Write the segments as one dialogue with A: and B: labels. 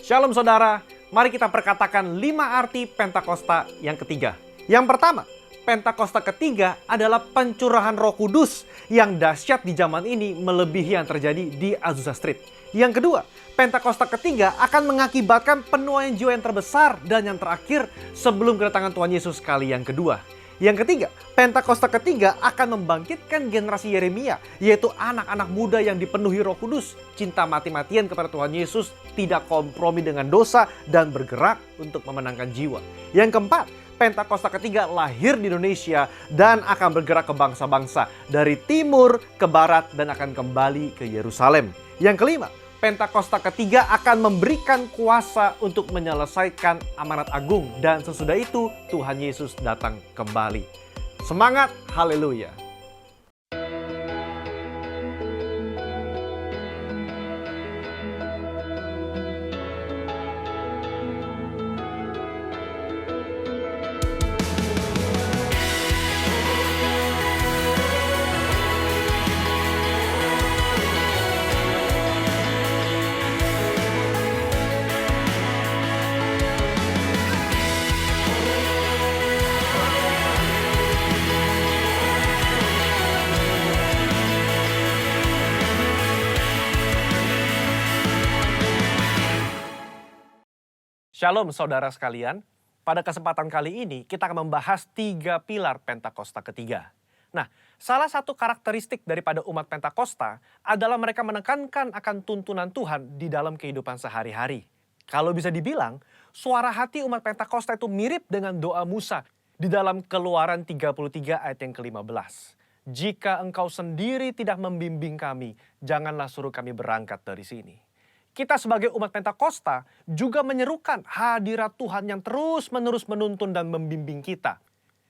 A: Shalom saudara, mari kita perkatakan 5 arti Pentakosta yang ketiga. Yang pertama, Pentakosta ketiga adalah pencurahan Roh Kudus yang dahsyat di zaman ini melebihi yang terjadi di Azusa Street. Yang kedua, Pentakosta ketiga akan mengakibatkan penuaian jiwa yang terbesar dan yang terakhir sebelum kedatangan Tuhan Yesus kali yang kedua. Yang ketiga, Pentakosta ketiga akan membangkitkan generasi Yeremia, yaitu anak-anak muda yang dipenuhi Roh Kudus, cinta mati-matian kepada Tuhan Yesus, tidak kompromi dengan dosa, dan bergerak untuk memenangkan jiwa. Yang keempat, Pentakosta ketiga lahir di Indonesia dan akan bergerak ke bangsa-bangsa dari timur ke barat dan akan kembali ke Yerusalem. Yang kelima, Pentakosta ketiga akan memberikan kuasa untuk menyelesaikan amanat agung dan sesudah itu Tuhan Yesus datang kembali. Semangat, haleluya! Shalom saudara sekalian, pada kesempatan kali ini kita akan membahas 3 pilar Pentakosta ketiga. Nah, salah satu karakteristik daripada umat Pentakosta adalah mereka menekankan akan tuntunan Tuhan di dalam kehidupan sehari-hari. Kalau bisa dibilang, suara hati umat Pentakosta itu mirip dengan doa Musa di dalam Keluaran 33 ayat yang ke-15. Jika engkau sendiri tidak membimbing kami, janganlah suruh kami berangkat dari sini. Kita sebagai umat Pentakosta juga menyerukan hadirat Tuhan yang terus-menerus menuntun dan membimbing kita.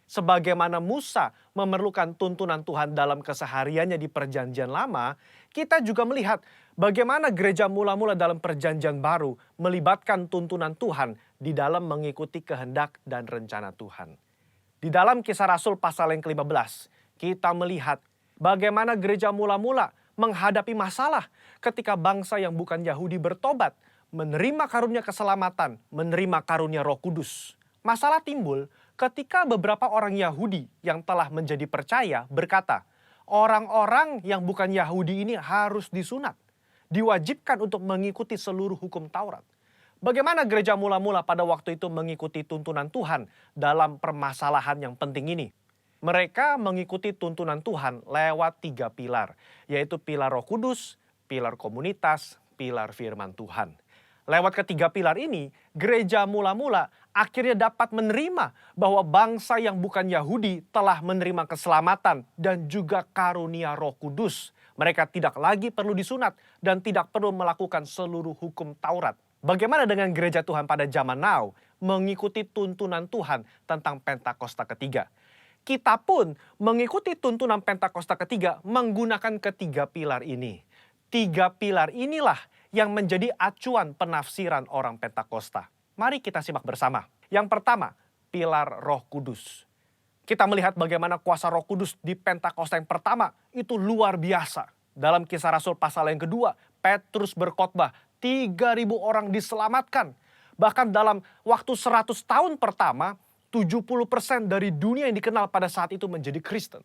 A: Sebagaimana Musa memerlukan tuntunan Tuhan dalam kesehariannya di Perjanjian Lama, kita juga melihat bagaimana gereja mula-mula dalam Perjanjian Baru melibatkan tuntunan Tuhan di dalam mengikuti kehendak dan rencana Tuhan. Di dalam Kisah Rasul pasal yang ke-15, kita melihat bagaimana gereja mula-mula menghadapi masalah ketika bangsa yang bukan Yahudi bertobat, menerima karunia keselamatan, menerima karunia Roh Kudus. Masalah timbul ketika beberapa orang Yahudi yang telah menjadi percaya berkata, orang-orang yang bukan Yahudi ini harus disunat, diwajibkan untuk mengikuti seluruh hukum Taurat. Bagaimana gereja mula-mula pada waktu itu mengikuti tuntunan Tuhan dalam permasalahan yang penting ini? Mereka mengikuti tuntunan Tuhan lewat 3 pilar, yaitu pilar Roh Kudus, pilar komunitas, pilar firman Tuhan. Lewat ketiga pilar ini, gereja mula-mula akhirnya dapat menerima bahwa bangsa yang bukan Yahudi telah menerima keselamatan dan juga karunia Roh Kudus. Mereka tidak lagi perlu disunat dan tidak perlu melakukan seluruh hukum Taurat. Bagaimana dengan gereja Tuhan pada zaman now mengikuti tuntunan Tuhan tentang Pentakosta ketiga? Kita pun mengikuti tuntunan Pentakosta ketiga menggunakan ketiga pilar ini. 3 pilar inilah yang menjadi acuan penafsiran orang Pentakosta. Mari kita simak bersama. Yang pertama, pilar Roh Kudus. Kita melihat bagaimana kuasa Roh Kudus di Pentakosta yang pertama itu luar biasa. Dalam Kisah Rasul pasal yang kedua, Petrus berkhotbah, 3.000 orang diselamatkan. Bahkan dalam waktu 100 tahun pertama, 70% dari dunia yang dikenal pada saat itu menjadi Kristen.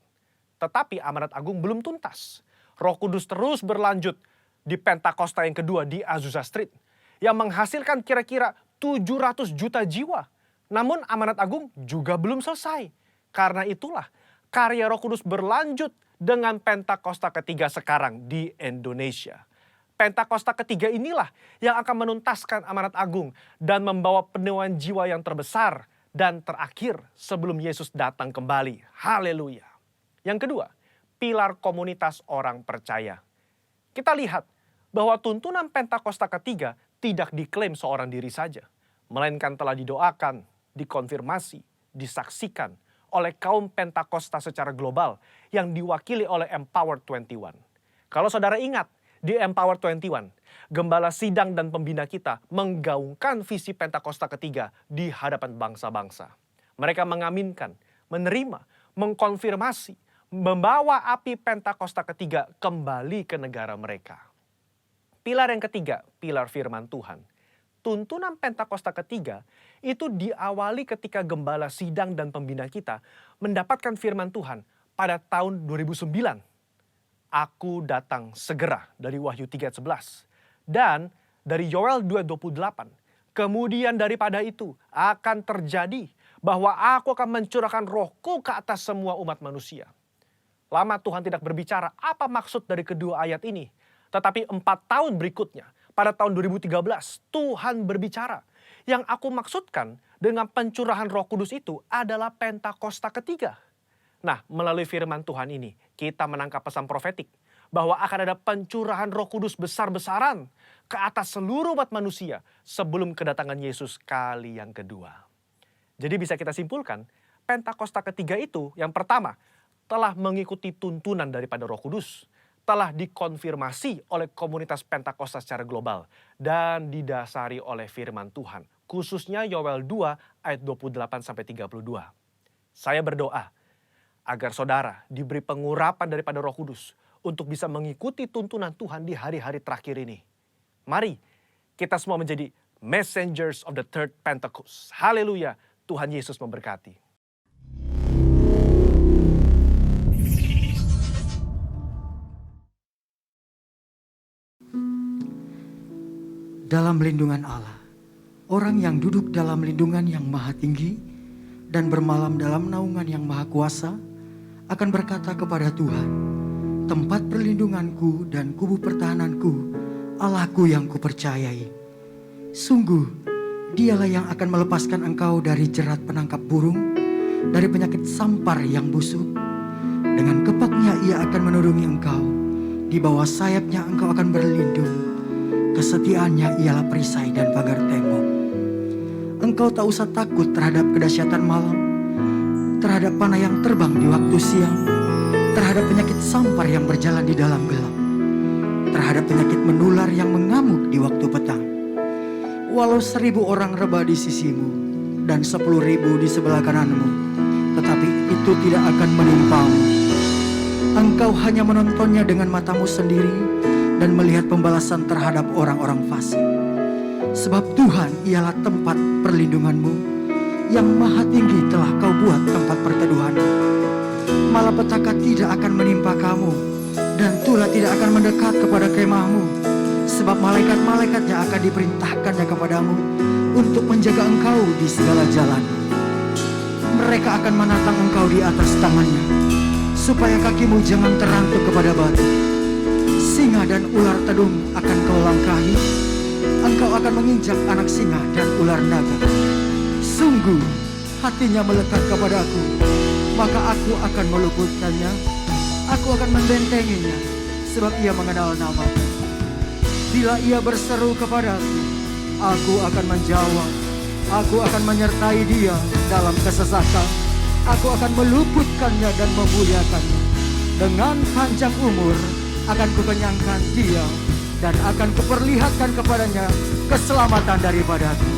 A: Tetapi amanat agung belum tuntas. Roh Kudus terus berlanjut di Pentakosta yang kedua di Azusa Street, yang menghasilkan kira-kira 700 juta jiwa. Namun amanat agung juga belum selesai. Karena itulah karya Roh Kudus berlanjut dengan Pentakosta ketiga sekarang di Indonesia. Pentakosta ketiga inilah yang akan menuntaskan amanat agung dan membawa penuaian jiwa yang terbesar dan terakhir sebelum Yesus datang kembali. Haleluya. Yang kedua, pilar komunitas orang percaya. Kita lihat bahwa tuntunan Pentakosta ketiga tidak diklaim seorang diri saja, melainkan telah didoakan, dikonfirmasi, disaksikan oleh kaum Pentakosta secara global yang diwakili oleh Empower 21. Kalau saudara ingat, di Empower 21, gembala sidang dan pembina kita menggaungkan visi Pentakosta ketiga di hadapan bangsa-bangsa. Mereka mengaminkan, menerima, mengkonfirmasi, membawa api Pentakosta ketiga kembali ke negara mereka. Pilar yang ketiga, pilar firman Tuhan. tuntunan Pentakosta ketiga itu diawali ketika gembala sidang dan pembina kita mendapatkan firman Tuhan pada tahun 2009. Aku datang segera dari Wahyu 3 ayat 11. Dan dari Yoel 2:28. Kemudian daripada itu akan terjadi bahwa aku akan mencurahkan rohku ke atas semua umat manusia. Lama Tuhan tidak berbicara apa maksud dari kedua ayat ini. Tetapi 4 tahun berikutnya, pada tahun 2013, Tuhan berbicara. Yang aku maksudkan dengan pencurahan Roh Kudus itu adalah Pentakosta ketiga. Nah, melalui firman Tuhan ini, kita menangkap pesan profetik bahwa akan ada pencurahan Roh Kudus besar-besaran ke atas seluruh umat manusia sebelum kedatangan Yesus kali yang kedua. Jadi bisa kita simpulkan, Pentakosta ketiga itu yang pertama, telah mengikuti tuntunan daripada Roh Kudus, telah dikonfirmasi oleh komunitas Pentakosta secara global, dan didasari oleh firman Tuhan, khususnya Yoel 2 ayat 28-32. Saya berdoa agar saudara diberi pengurapan daripada Roh Kudus untuk bisa mengikuti tuntunan Tuhan di hari-hari terakhir ini. Mari kita semua menjadi messengers of the third Pentecost. Haleluya, Tuhan Yesus memberkati.
B: Dalam lindungan Allah, orang yang duduk dalam lindungan yang maha tinggi dan bermalam dalam naungan yang maha kuasa akan berkata kepada Tuhan, tempat perlindunganku dan kubu pertahananku, Allahku yang kupercayai. Sungguh, dialah yang akan melepaskan engkau dari jerat penangkap burung, dari penyakit sampar yang busuk. Dengan kepaknya ia akan menurungi engkau, di bawah sayapnya engkau akan berlindung. Kesetiaannya ialah perisai dan pagar tembok. Engkau tak usah takut terhadap kedahsyatan malam, terhadap panah yang terbang di waktu siang, terhadap penyakit sampar yang berjalan di dalam gelap, terhadap penyakit menular yang mengamuk di waktu petang. Walau 1.000 orang rebah di sisimu dan 10.000 di sebelah kananmu, tetapi itu tidak akan menimpamu. Engkau hanya menontonnya dengan matamu sendiri dan melihat pembalasan terhadap orang-orang fasik. Sebab Tuhan ialah tempat perlindunganmu, yang maha tinggi telah kau buat tempat perteduhanmu. Malapetaka tidak akan menimpa kamu, dan tulah tidak akan mendekat kepada kemahmu. Sebab malaikat-malaikatnya akan diperintahkannya kepadamu untuk menjaga engkau di segala jalan. Mereka akan menatang engkau di atas tangannya, supaya kakimu jangan terantuk kepada batu. Singa dan ular tedung akan kau langkahi. Engkau akan menginjak anak singa dan ular naga. Sungguh hatinya melekat kepadaku, maka aku akan meluputkannya. Aku akan membentenginya, sebab ia mengenal namaku. Bila ia berseru kepadaku, aku akan menjawab. Aku akan menyertai dia dalam kesesakan. Aku akan meluputkannya dan memuliakannya. Dengan panjang umur akan kukenyangkan dia, dan akan kuperlihatkan kepadanya keselamatan daripadaku.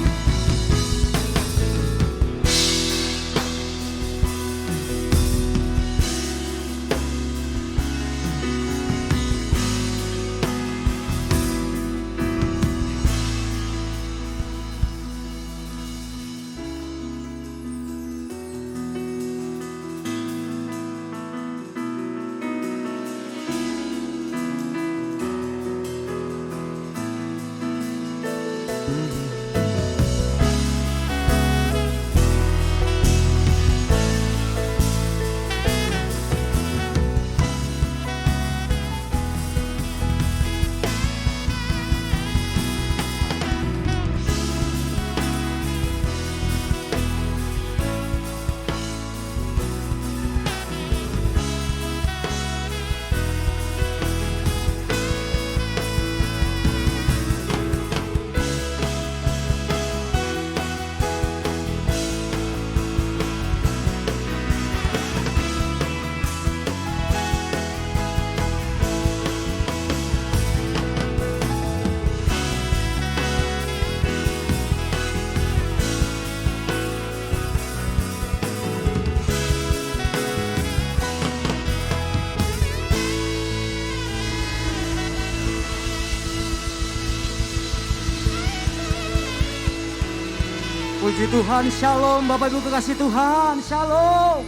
B: Puji Tuhan, shalom Bapak Ibu kekasih Tuhan, shalom.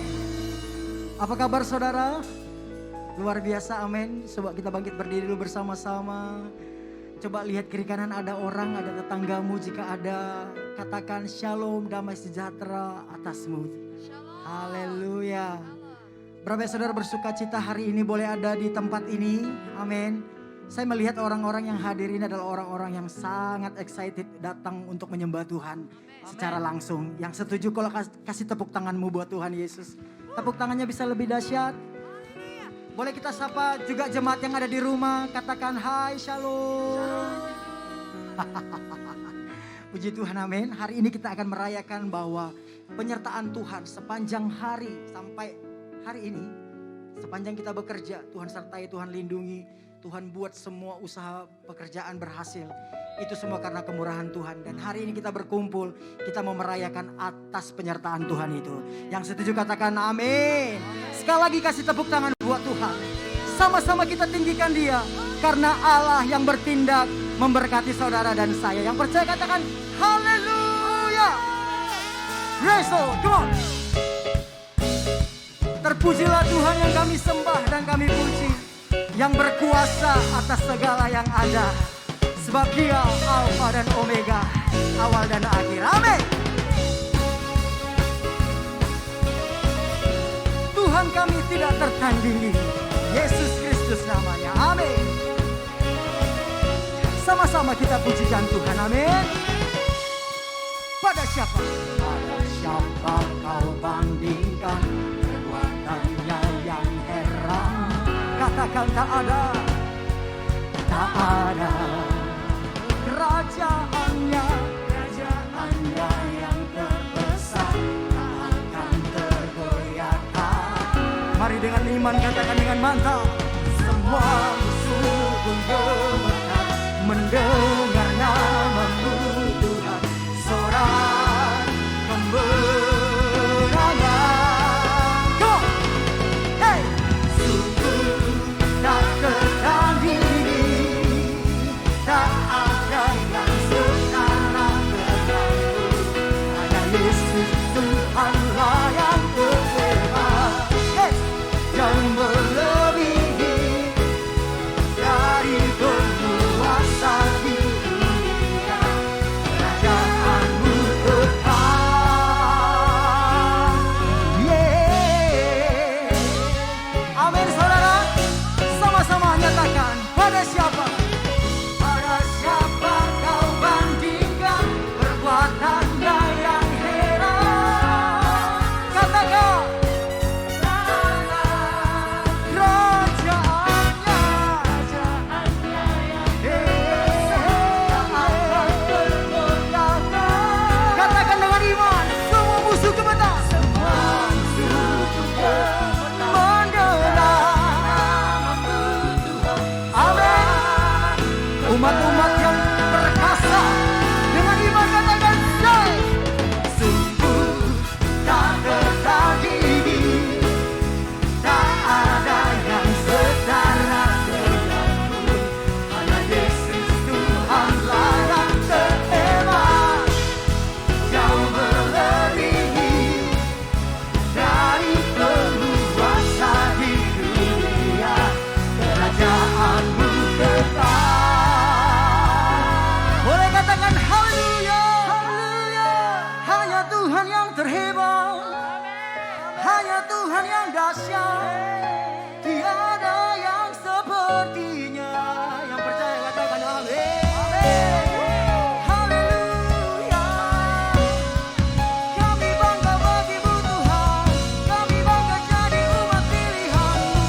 B: Apa kabar saudara? Luar biasa, amin. Coba kita bangkit berdiri dulu bersama-sama. Coba lihat kiri kanan, ada orang, ada tetanggamu. Jika ada, katakan shalom, damai sejahtera atasmu. Haleluya. Berapa saudara bersuka cita hari ini boleh ada di tempat ini, amin. Saya melihat orang-orang yang hadir ini adalah orang-orang yang sangat excited datang untuk menyembah Tuhan secara langsung. Yang setuju kalau kasih tepuk tanganmu buat Tuhan Yesus. Tepuk tangannya bisa lebih dahsyat. Boleh kita sapa juga jemaat yang ada di rumah. Katakan hai shalom. Puji Tuhan, amin. Hari ini kita akan merayakan bahwa penyertaan Tuhan sepanjang hari sampai hari ini. Sepanjang kita bekerja, Tuhan sertai, Tuhan lindungi. Tuhan buat semua usaha pekerjaan berhasil. Itu semua karena kemurahan Tuhan. Dan hari ini kita berkumpul, kita mau merayakan atas penyertaan Tuhan itu. Yang setuju katakan amin. Sekali lagi kasih tepuk tangan buat Tuhan. Sama-sama kita tinggikan Dia. Karena Allah yang bertindak memberkati saudara dan saya. Yang percaya katakan haleluya. Praise the Lord, come on. Terpujilah Tuhan yang kami sembah dan kami puji. Yang berkuasa atas segala yang ada. Sebab Dia Alfa dan Omega, awal dan akhir. Amin. Tuhan kami tidak tertandingi. Yesus Kristus namanya. Amin. Sama-sama kita pujikan Tuhan. Amin. Pada siapa? Pada siapa kau bandingkan perbuatannya yang heran? Katakan tak ada, tak ada. Kerajaannya yang terbesar tak akan tergoyahkan. Mari dengan iman katakan dengan mantap. Semua musuh pun gemetar mendengar namamu Tuhan. Sorak kemenangan. Go! Hey! Sungguh tak tertandingi, tak ada yang setara denganmu. Hanya Yesus Tuhanlah yang terhebat, yang melebihi dari penguasa di dunia. Kerajaanmu kekal. Yeah. Amin saudara. Sama-sama nyatakan pada siapa? Pada siapa kau bandingkan perbuatannya yang heran? Katakan kerajaannya yang akan tergoyahkan. Katakan dengan iman, semua musuh gemetar. Semua musuh mendengar. Amin. Umat-umat yang perkasa dengan iman katakan say. Sungguh tak tertandingi, tak ada yang setara denganmu. Hanya Yesus Tuhanlah yang terhebat, jauh melebihi dari penguasa di dunia. Kerajaanmu kekal. Boleh katakan haleluya. Haleluya. Hanya Tuhan yang terhebat, hanya Tuhan yang dahsyat. Tiada yang sepertinya. Yang percaya katakan amin. Haleluya. Kami bangga bagimu Tuhan, kami bangga jadi umat pilihan-Mu.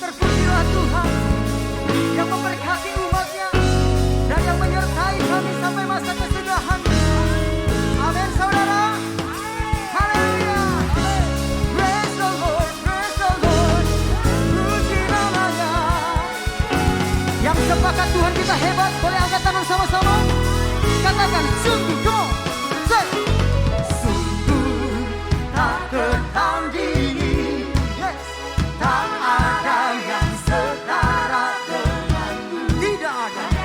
B: Terpujilah Tuhan yang memberkati umat-Nya dan yang menyertai kami sampai masa kesudahan. Amin saudara. Haleluya. Praise the Lord, praise the Lord. Puji namanya. Yang sepakat Tuhan kita hebat, boleh angkat tangan sama-sama. Katakan sungguh, come on. Say. Sungguh tak tertandingi, yes. Tak ada yang setara denganmu. Tidak ada.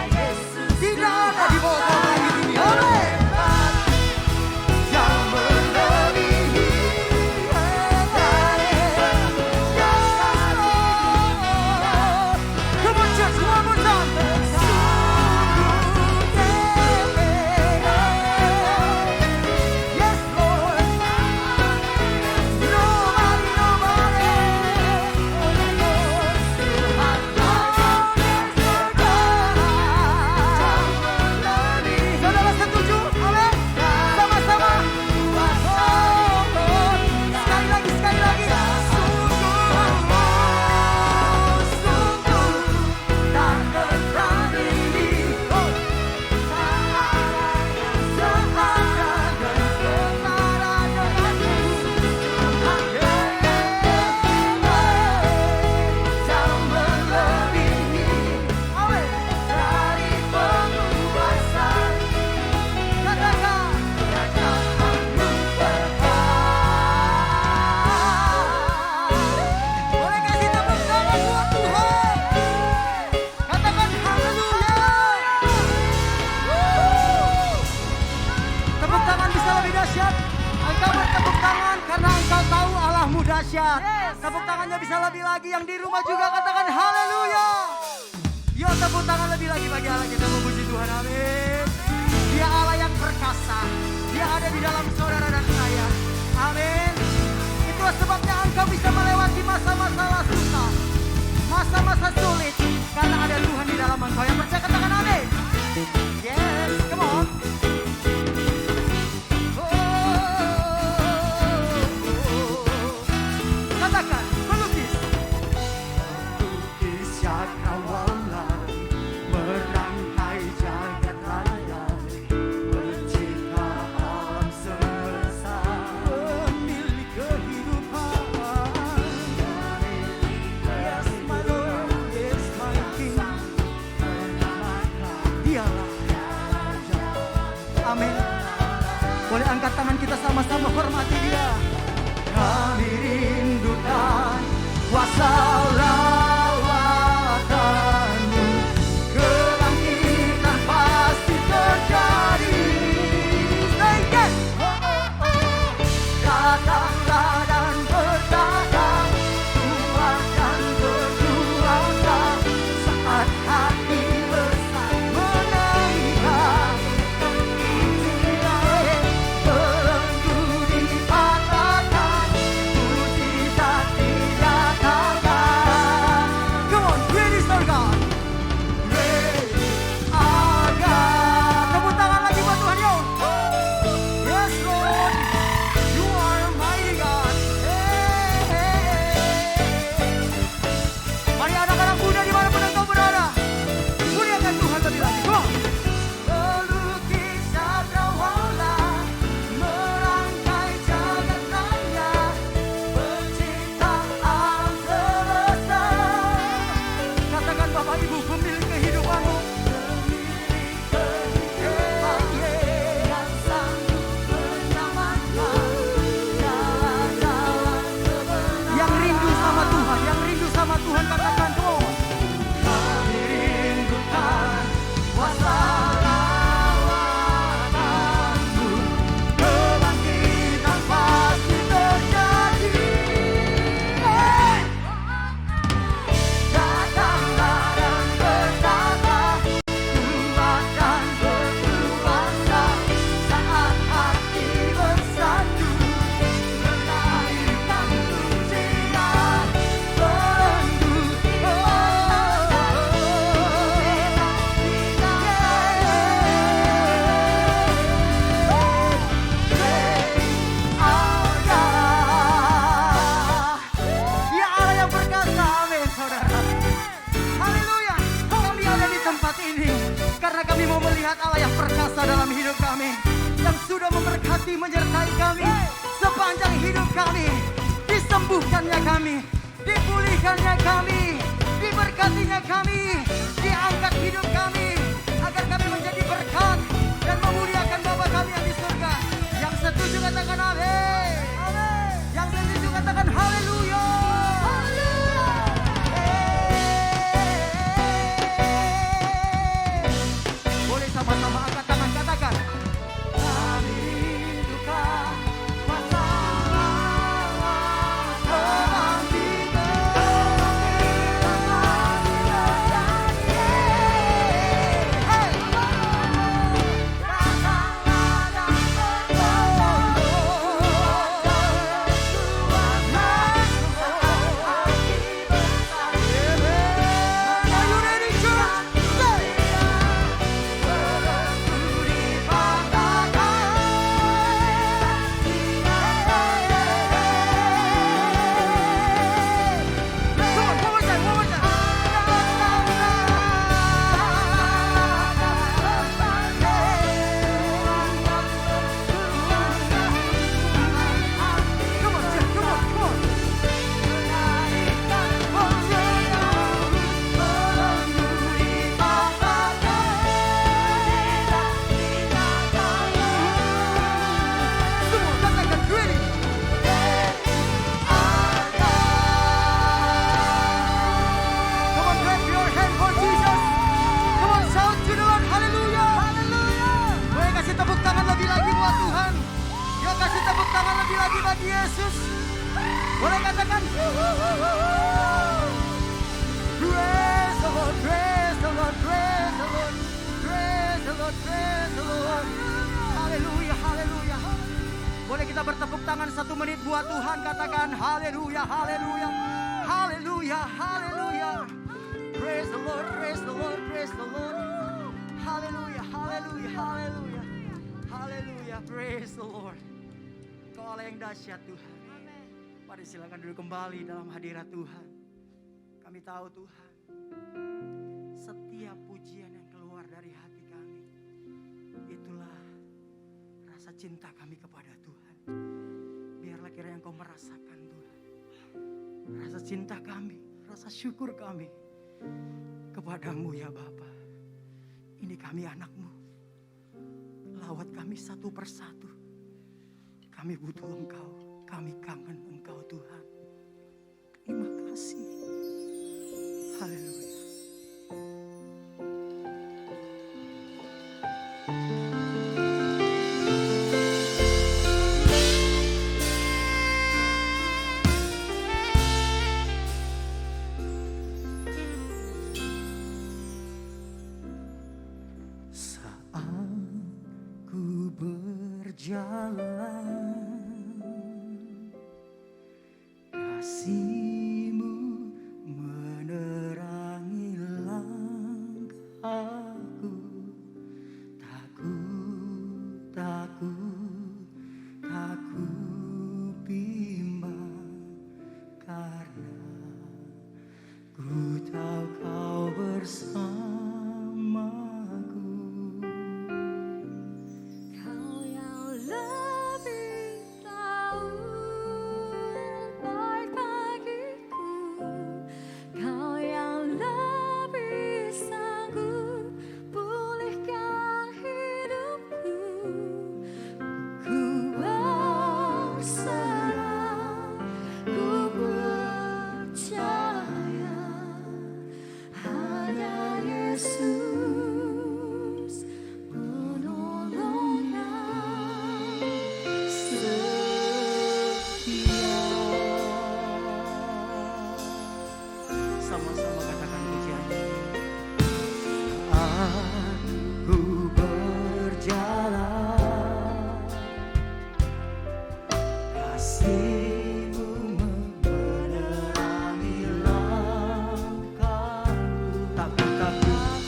B: dahsyat. Tepuk tangannya bisa lebih lagi, yang di rumah juga katakan haleluya. Yuk tepuk tangan lebih lagi bagi Allah, kita memuji Tuhan, amin. Dia Allah yang perkasa, dia ada di dalam saudara dan saya, amin. Itulah sebabnya engkau bisa melewati masa-masa susah, masa-masa sulit, karena ada Tuhan di dalam engkau. Yang percaya katakan amin. Yes, come on. Katakan, pelukis. Pelukis cakrawala, merangkai jagat raya, pencipta alam semesta, pemilik kehidupan. Yes, my Lord, yes, my King. Dialah Raja. Amin. Boleh angkat tangan kita sama-sama hormati Dia. Kami rindukan kuasa lawatan-Mu, kebangkitan pasti terjadi. Say yes. Datanglah dan berkata, Tuhan dan berkuasa, saat hati besar menaikkan Injil, belenggu dipatahkan, mujizat dinyatakan. Come on, great is our God. Great our God. Tepuk tangan lagi buat Tuhan, yo. Yes, Lord, You are a mighty God. Mari anak-anak muda dimanapun engkau berada, muliakan Tuhan lebih lagi. Come on. Pelukis cakrawala, merangkai jagat raya, pencipta alam semesta. Katakan Bapak Ibu, pemilik kehidupanmu, yang sanggup menyelamatkan jalan-jalan kebenaran. Yang rindu sama Tuhan, yang rindu sama Tuhan, katakan come on. Kami rindukan kuasa lawatan-Mu, kebangkitan pasti terjadi. Datanglah dan berkata, Tuhan dan berkuasa, saat hati bersatu, melahirkan mujizat, belenggu. Dia Allah yang perkasa, amin saudara. Haleluya, kami ada di tempat ini karena kami mau melihat Allah yang perkasa dalam hidup kami, yang sudah memberkati menyertai kami sepanjang hidup kami, disembuhkannya kami, dipulihkannya kami, diberkatinya kami, diangkat hidup kami, agar kami menjadi berkat dan memuliakan Bapa kami yang di surga. Yang setuju katakan amin. Yang setuju katakan haleluya. Boleh sama-sama angkat tangan, katakan kami rindukan kuasa lawatan, lagi bagi Yesus. Boleh katakan praise the Lord, praise the Lord, praise the Lord, praise the Lord, praise the Lord. Haleluya, haleluya. Boleh kita bertepuk tangan 1 menit buat Tuhan, katakan haleluya, haleluya, haleluya, haleluya. Praise the Lord, praise the Lord, praise the Lord. Haleluya, haleluya, haleluya. Haleluya, praise the Lord. Kau Allah yang dahsyat Tuhan. Mari silakan duduk kembali dalam hadirat Tuhan. Kami tahu Tuhan, setiap pujian yang keluar dari hati kami, itulah rasa cinta kami kepada Tuhan. Biarlah kiranya Engkau merasakan Tuhan, rasa cinta kami, rasa syukur kami kepadamu ya Bapa. Ini kami anak-Mu, lawat kami satu persatu. Kami butuh Engkau, kami kangen Engkau Tuhan. Terima kasih. Haleluya. Saat ku berjalan, kasih-Mu menerangi langkahku. Takut, takut, takut bimbang, karena ku tahu Kau bersamaku.
C: Kau yang lebih tahu baik bagiku, Kau yang lebih sanggup pulihkan hidupku. Ku berserah, ku percaya, hanya Yesus penolong yang setia.
B: Sama-sama katakan pujian ini. Aku berjalan, kasih-Mu menerangi langkahku. Takut, takut,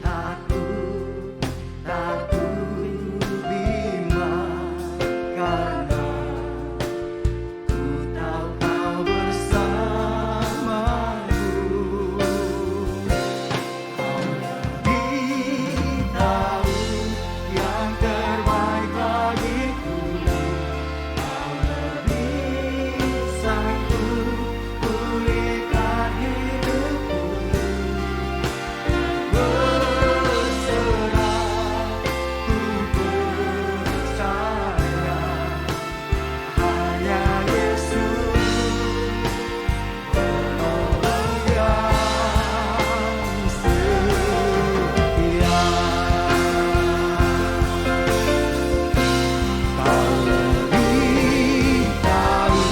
B: takut, takut bimbang, karena ku tahu Kau bersamaku. Kau lebih tahu yang terbaik bagiku. Kau lebih sanggup pulihkan hidupku. Berserah, ku percaya, hanya Yesus penolong yang setia. Kau lebih tahu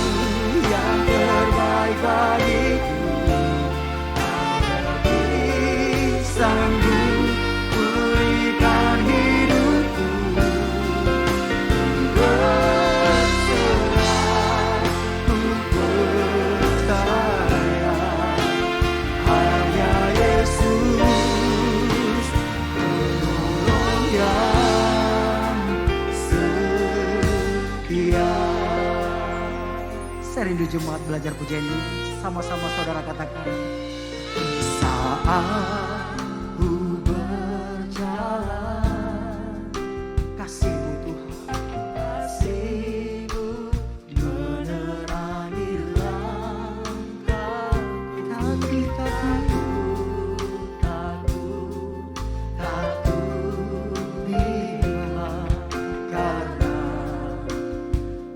B: yang terbaik bagiku. Kau lebih sanggup pulihkan hidupku. Berserah, ku percaya, hanya Yesus penolong yang setia. Saya rindu jemaat belajar pujian ini. Sama-sama saudara katakan. Saat ku berjalan, kasih-Mu Tuhan, kasih-Mu menerangi langkahku. Takut, takut, takut, takut bimbang, karena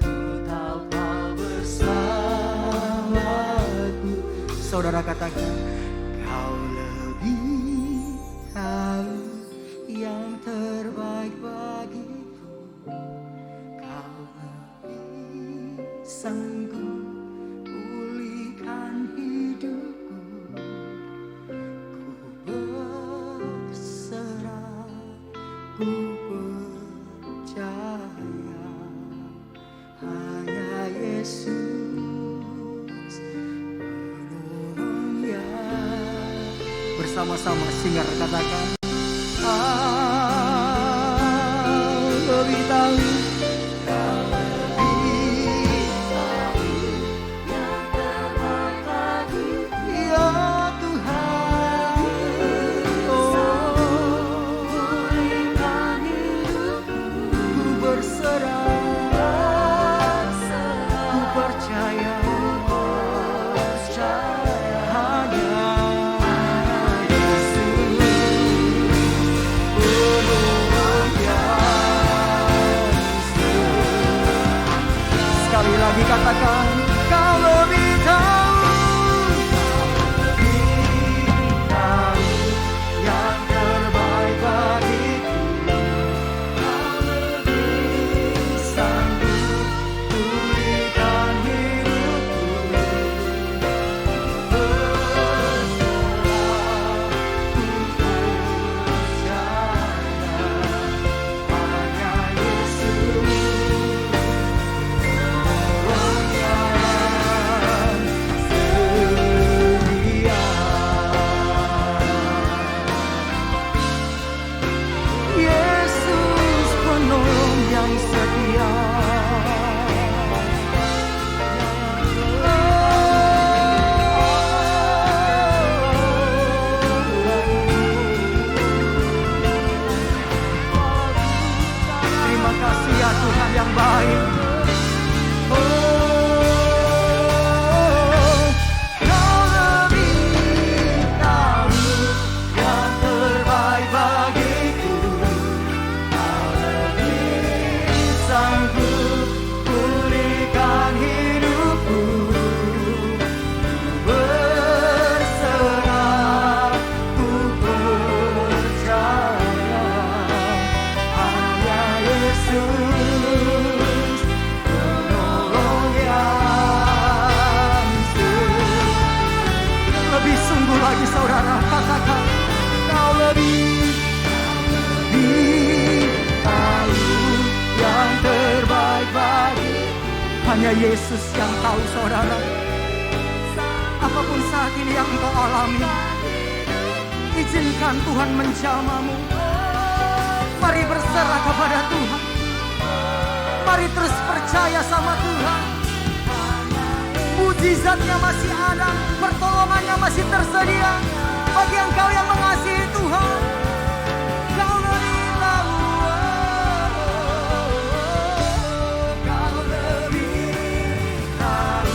B: ku tahu Kau bersamaku. Saudara katakan, Kau lebih tahu yang terbaik bagiku. Kau lebih sanggup pulihkan hidupku. Ku berserah, ku percaya, hanya Yesus penolong ya. Bersama-sama singar katakan, lebih tahu, lebih tahu yang terbaik bagiku, ya Tuhan. Pulihkan hidupku, ku berserah, ku percaya, hanya sekali lagi katakan, kau lebih tahu, lebih tahu yang terbaik bagiku. Kau lebih sanggup pulihkan hidupku. Berserah, ku percaya, hanya Yesus. Yesus penolong yang setia. Terima kasih ya Tuhan yang baik. Kau lebih tahu yang terbaik bagiku. Kau lebih sanggup pulihkan hidupku. Berserah, ku percaya, hanya Yesus penolong yang lebih sungguh lagi saudara katakan, kau lebih tahu yang terbaik bagi. Hanya Yesus yang tahu saudara. Apapun saat ini yang engkau alami, izinkan Tuhan menjamamu. Mari berserah kepada Tuhan. Mari terus percaya sama Tuhan. Mujizatnya masih ada, pertolongannya masih tersedia bagi engkau yang mengasihi Tuhan. Kau lebih tahu, kau lebih tahu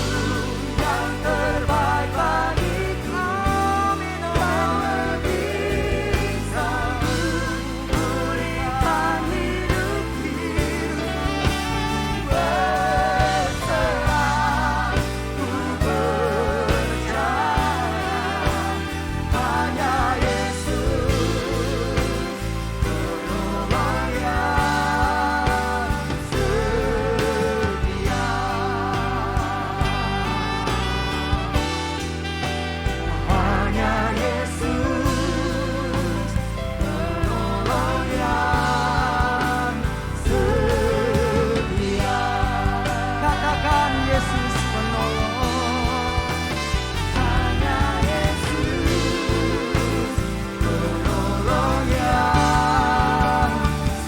B: yang terbaik bagiku. Kau lebih sanggup pulihkan hidupku. Berserah, ku percaya, hanya Yesus penolong yang setia. Hanya Yesus penolong yang setia. Katakan Yesus penolong. Hanya Yesus penolong yang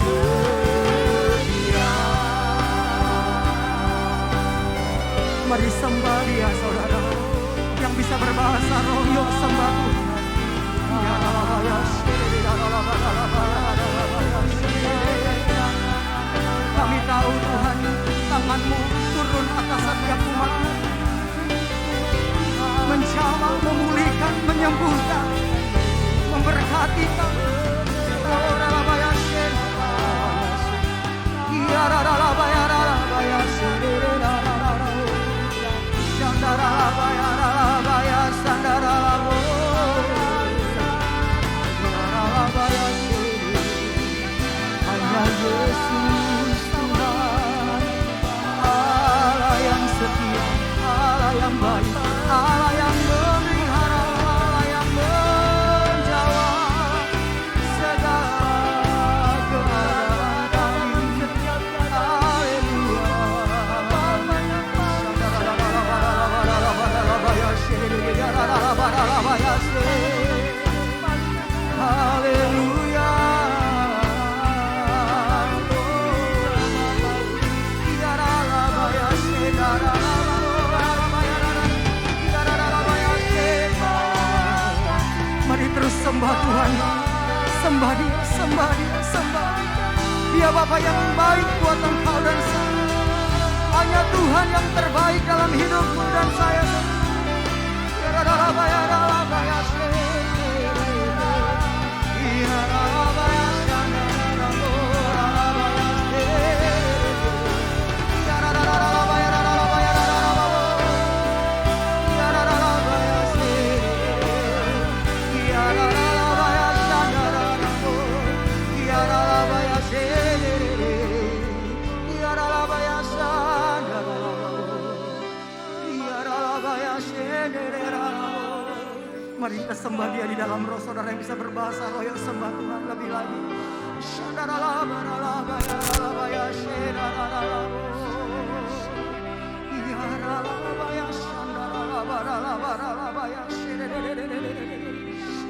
B: setia. Mari sembah Dia saudara. Yang bisa berbahasa roh, yuk sembah Tuhan. Ya Allah, ya kami tahu Tuhan, tangan-Mu turun atas setiap umat, menjamah, memulihkan, menyembuhkan, memberkati kami. Hanya Yesus Tuhan, Allah yang setia. Tuhan. Sembah dia, sembah dia, sembah dia. Dia Bapa yang baik buat engkau dan saya. Hanya Tuhan yang terbaik dalam hidupmu dan saya. Mari kita sembah dia di dalam roh. Saudara yang bisa berbahasa roh, yang sembah Tuhan lebih lagi.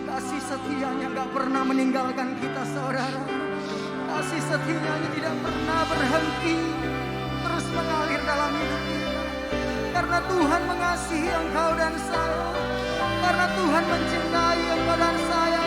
B: Kasih setianya gak pernah meninggalkan kita, saudara. Kasih setianya tidak pernah berhenti, terus mengalir dalam hidup kita. Karena Tuhan mengasihi engkau dan saya. Karena Tuhan mencintai engkau dan saya.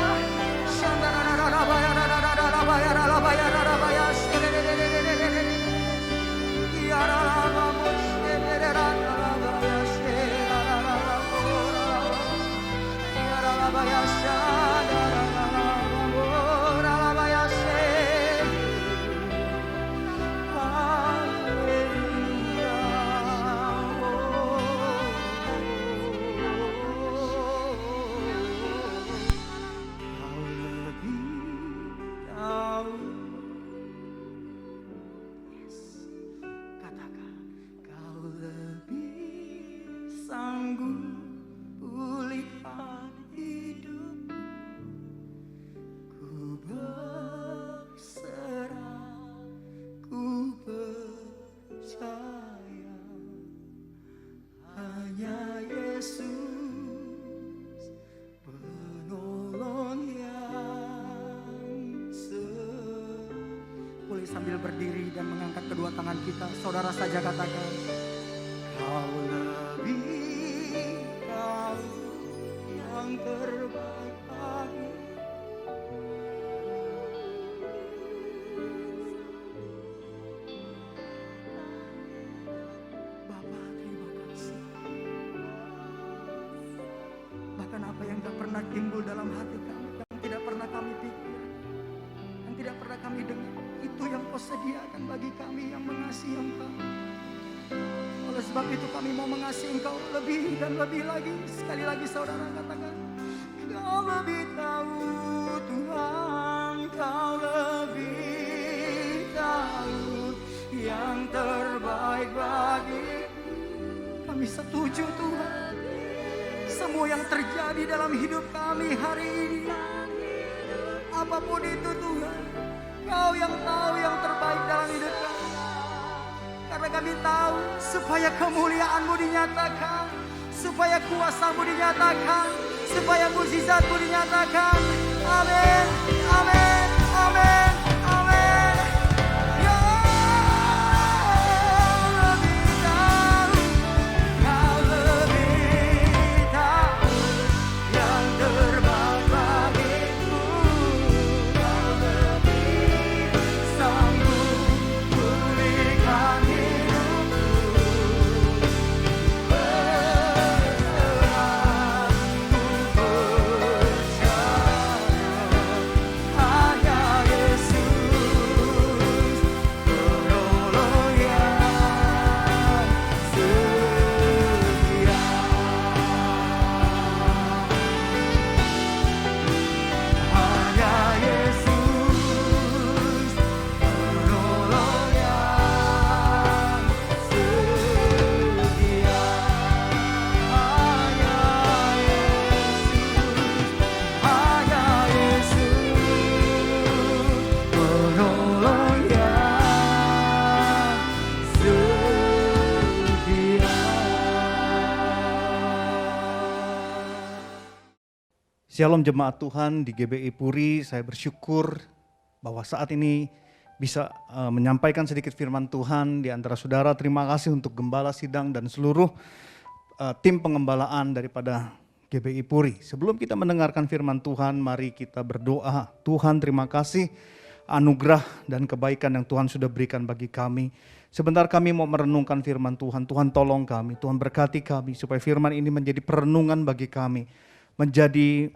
B: Sambil berdiri dan mengangkat kedua tangan kita, saudara saja katakan, kau lebih, kau yang terbaik bagi. Bapa, terima kasih. Bahkan apa yang tak pernah timbul dalam hati kami, yang tidak pernah kami pikir, yang tidak pernah kami dengar, itu yang kau sediakan bagi kami yang mengasihi engkau. Oleh sebab itu kami mau mengasihi engkau lebih dan lebih lagi. Sekali lagi saudara katakan, kau lebih tahu Tuhan, kau lebih tahu yang terbaik bagi kami. Setuju Tuhan, semua yang terjadi dalam hidup kami hari ini, apapun itu Tuhan, Kau yang tahu yang terbaik dalam hidup kami. Karena kami tahu supaya kemuliaan-Mu dinyatakan, supaya kuasa-Mu dinyatakan, supaya mukjizat-Mu dinyatakan. Amin, amin, amin, amin. Ya lebih tahu, Kau lebih tahu yang terbaik bagiku. Kau lebih sanggup pulihkan hidupku. Berserah ku percaya hanya Yesus penolong yang setia. Hanya Yesus penolong yang setia. Hanya Yesus penolong yang setia.
D: Shalom jemaat Tuhan di GBI Puri, saya bersyukur bahwa saat ini bisa menyampaikan sedikit firman Tuhan di antara saudara. Terima kasih untuk Gembala Sidang dan seluruh tim pengembalaan daripada GBI Puri. Sebelum kita mendengarkan firman Tuhan, mari kita berdoa. Tuhan, terima kasih anugerah dan kebaikan yang Tuhan sudah berikan bagi kami. Sebentar kami mau merenungkan firman Tuhan. Tuhan tolong kami, Tuhan berkati kami supaya firman ini menjadi perenungan bagi kami, menjadi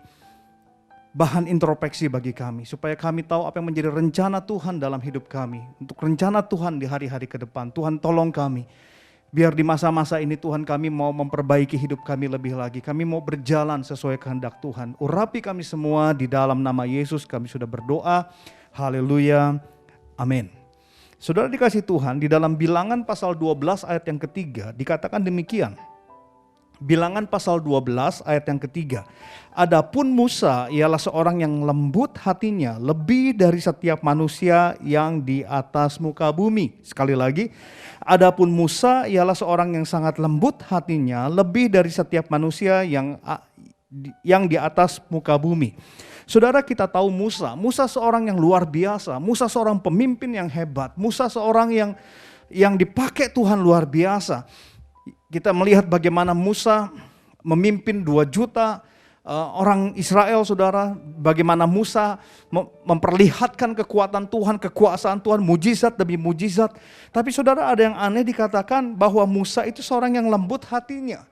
D: bahan introspeksi bagi kami, supaya kami tahu apa yang menjadi rencana Tuhan dalam hidup kami, untuk rencana Tuhan di hari-hari ke depan. Tuhan tolong kami, biar di masa-masa ini Tuhan kami mau memperbaiki hidup kami lebih lagi. Kami mau berjalan sesuai kehendak Tuhan. Urapi kami semua di dalam nama Yesus kami sudah berdoa. Haleluya, amin. Saudara dikasih Tuhan, di dalam Bilangan pasal 12 ayat yang ketiga dikatakan demikian. Bilangan pasal 12 ayat yang ketiga. Adapun Musa ialah seorang yang lembut hatinya lebih dari setiap manusia yang di atas muka bumi. Sekali lagi, adapun Musa ialah seorang yang sangat lembut hatinya lebih dari setiap manusia yang di atas muka bumi. Saudara, kita tahu Musa seorang yang luar biasa, Musa seorang pemimpin yang hebat, Musa seorang yang dipakai Tuhan luar biasa. Kita melihat bagaimana Musa memimpin 2 juta orang Israel, saudara. Bagaimana Musa memperlihatkan kekuatan Tuhan, kekuasaan Tuhan, mujizat demi mujizat. Tapi saudara, ada yang aneh, dikatakan bahwa Musa itu seorang yang lembut hatinya.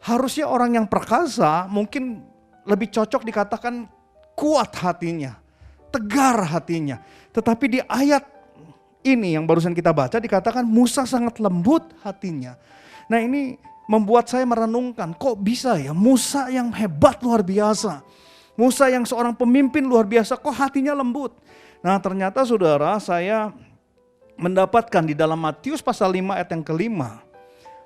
D: Harusnya orang yang perkasa mungkin lebih cocok dikatakan kuat hatinya, tegar hatinya. Tetapi di ayat ini yang barusan kita baca dikatakan Musa sangat lembut hatinya. Nah, ini membuat saya merenungkan, kok bisa ya Musa yang hebat luar biasa, Musa yang seorang pemimpin luar biasa, kok hatinya lembut. Nah, ternyata saudara, saya mendapatkan di dalam Matius pasal 5 ayat yang kelima.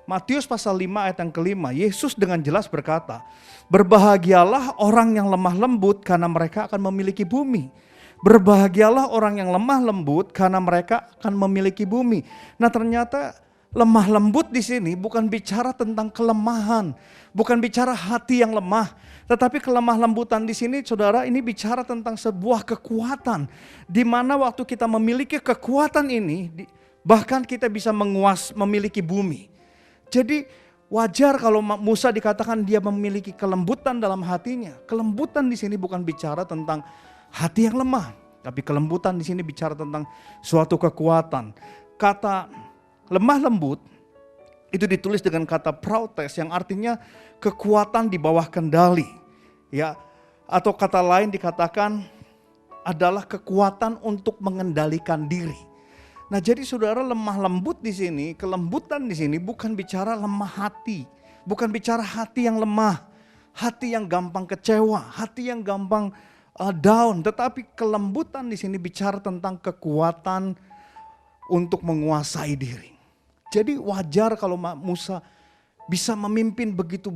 D: Matius pasal 5 ayat yang kelima, Yesus dengan jelas berkata, berbahagialah orang yang lemah lembut karena mereka akan memiliki bumi. Berbahagialah orang yang lemah lembut karena mereka akan memiliki bumi. Nah, ternyata lemah lembut di sini bukan bicara tentang kelemahan, bukan bicara hati yang lemah, tetapi kelemah lembutan di sini, saudara, ini bicara tentang sebuah kekuatan, di mana waktu kita memiliki kekuatan ini, bahkan kita bisa memiliki bumi. Jadi wajar kalau Musa dikatakan dia memiliki kelembutan dalam hatinya. Kelembutan di sini bukan bicara tentang hati yang lemah, tapi kelembutan di sini bicara tentang suatu kekuatan. Kata lemah lembut itu ditulis dengan kata prautes yang artinya kekuatan di bawah kendali, ya. Atau kata lain dikatakan adalah kekuatan untuk mengendalikan diri. Nah, jadi saudara, lemah lembut di sini, kelembutan di sini bukan bicara lemah hati, bukan bicara hati yang lemah, hati yang gampang kecewa, hati yang gampang down, tetapi kelembutan di sini bicara tentang kekuatan untuk menguasai diri. Jadi wajar kalau Musa bisa memimpin begitu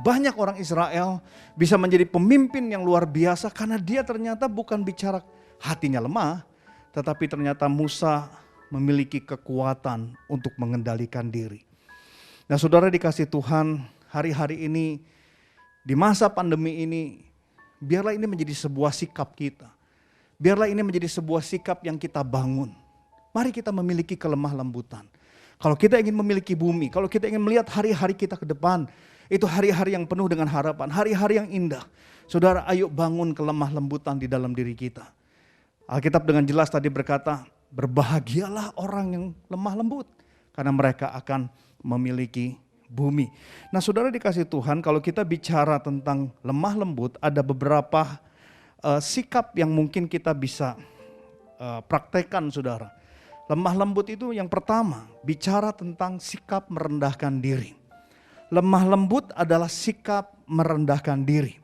D: banyak orang Israel, bisa menjadi pemimpin yang luar biasa karena dia ternyata bukan bicara hatinya lemah, tetapi ternyata Musa memiliki kekuatan untuk mengendalikan diri. Nah, saudara dikasih Tuhan, hari-hari ini, di masa pandemi ini, biarlah ini menjadi sebuah sikap kita. Biarlah ini menjadi sebuah sikap yang kita bangun. Mari kita memiliki kelemah lembutan. Kalau kita ingin memiliki bumi, kalau kita ingin melihat hari-hari kita ke depan, itu hari-hari yang penuh dengan harapan, hari-hari yang indah. Saudara, ayo bangun kelemah lembutan di dalam diri kita. Alkitab dengan jelas tadi berkata, berbahagialah orang yang lemah lembut, karena mereka akan memiliki bumi. Nah, saudara dikasih Tuhan, kalau kita bicara tentang lemah lembut, ada beberapa sikap yang mungkin kita bisa praktekkan, saudara. Lemah lembut itu yang pertama, bicara tentang sikap merendahkan diri. Lemah lembut adalah sikap merendahkan diri.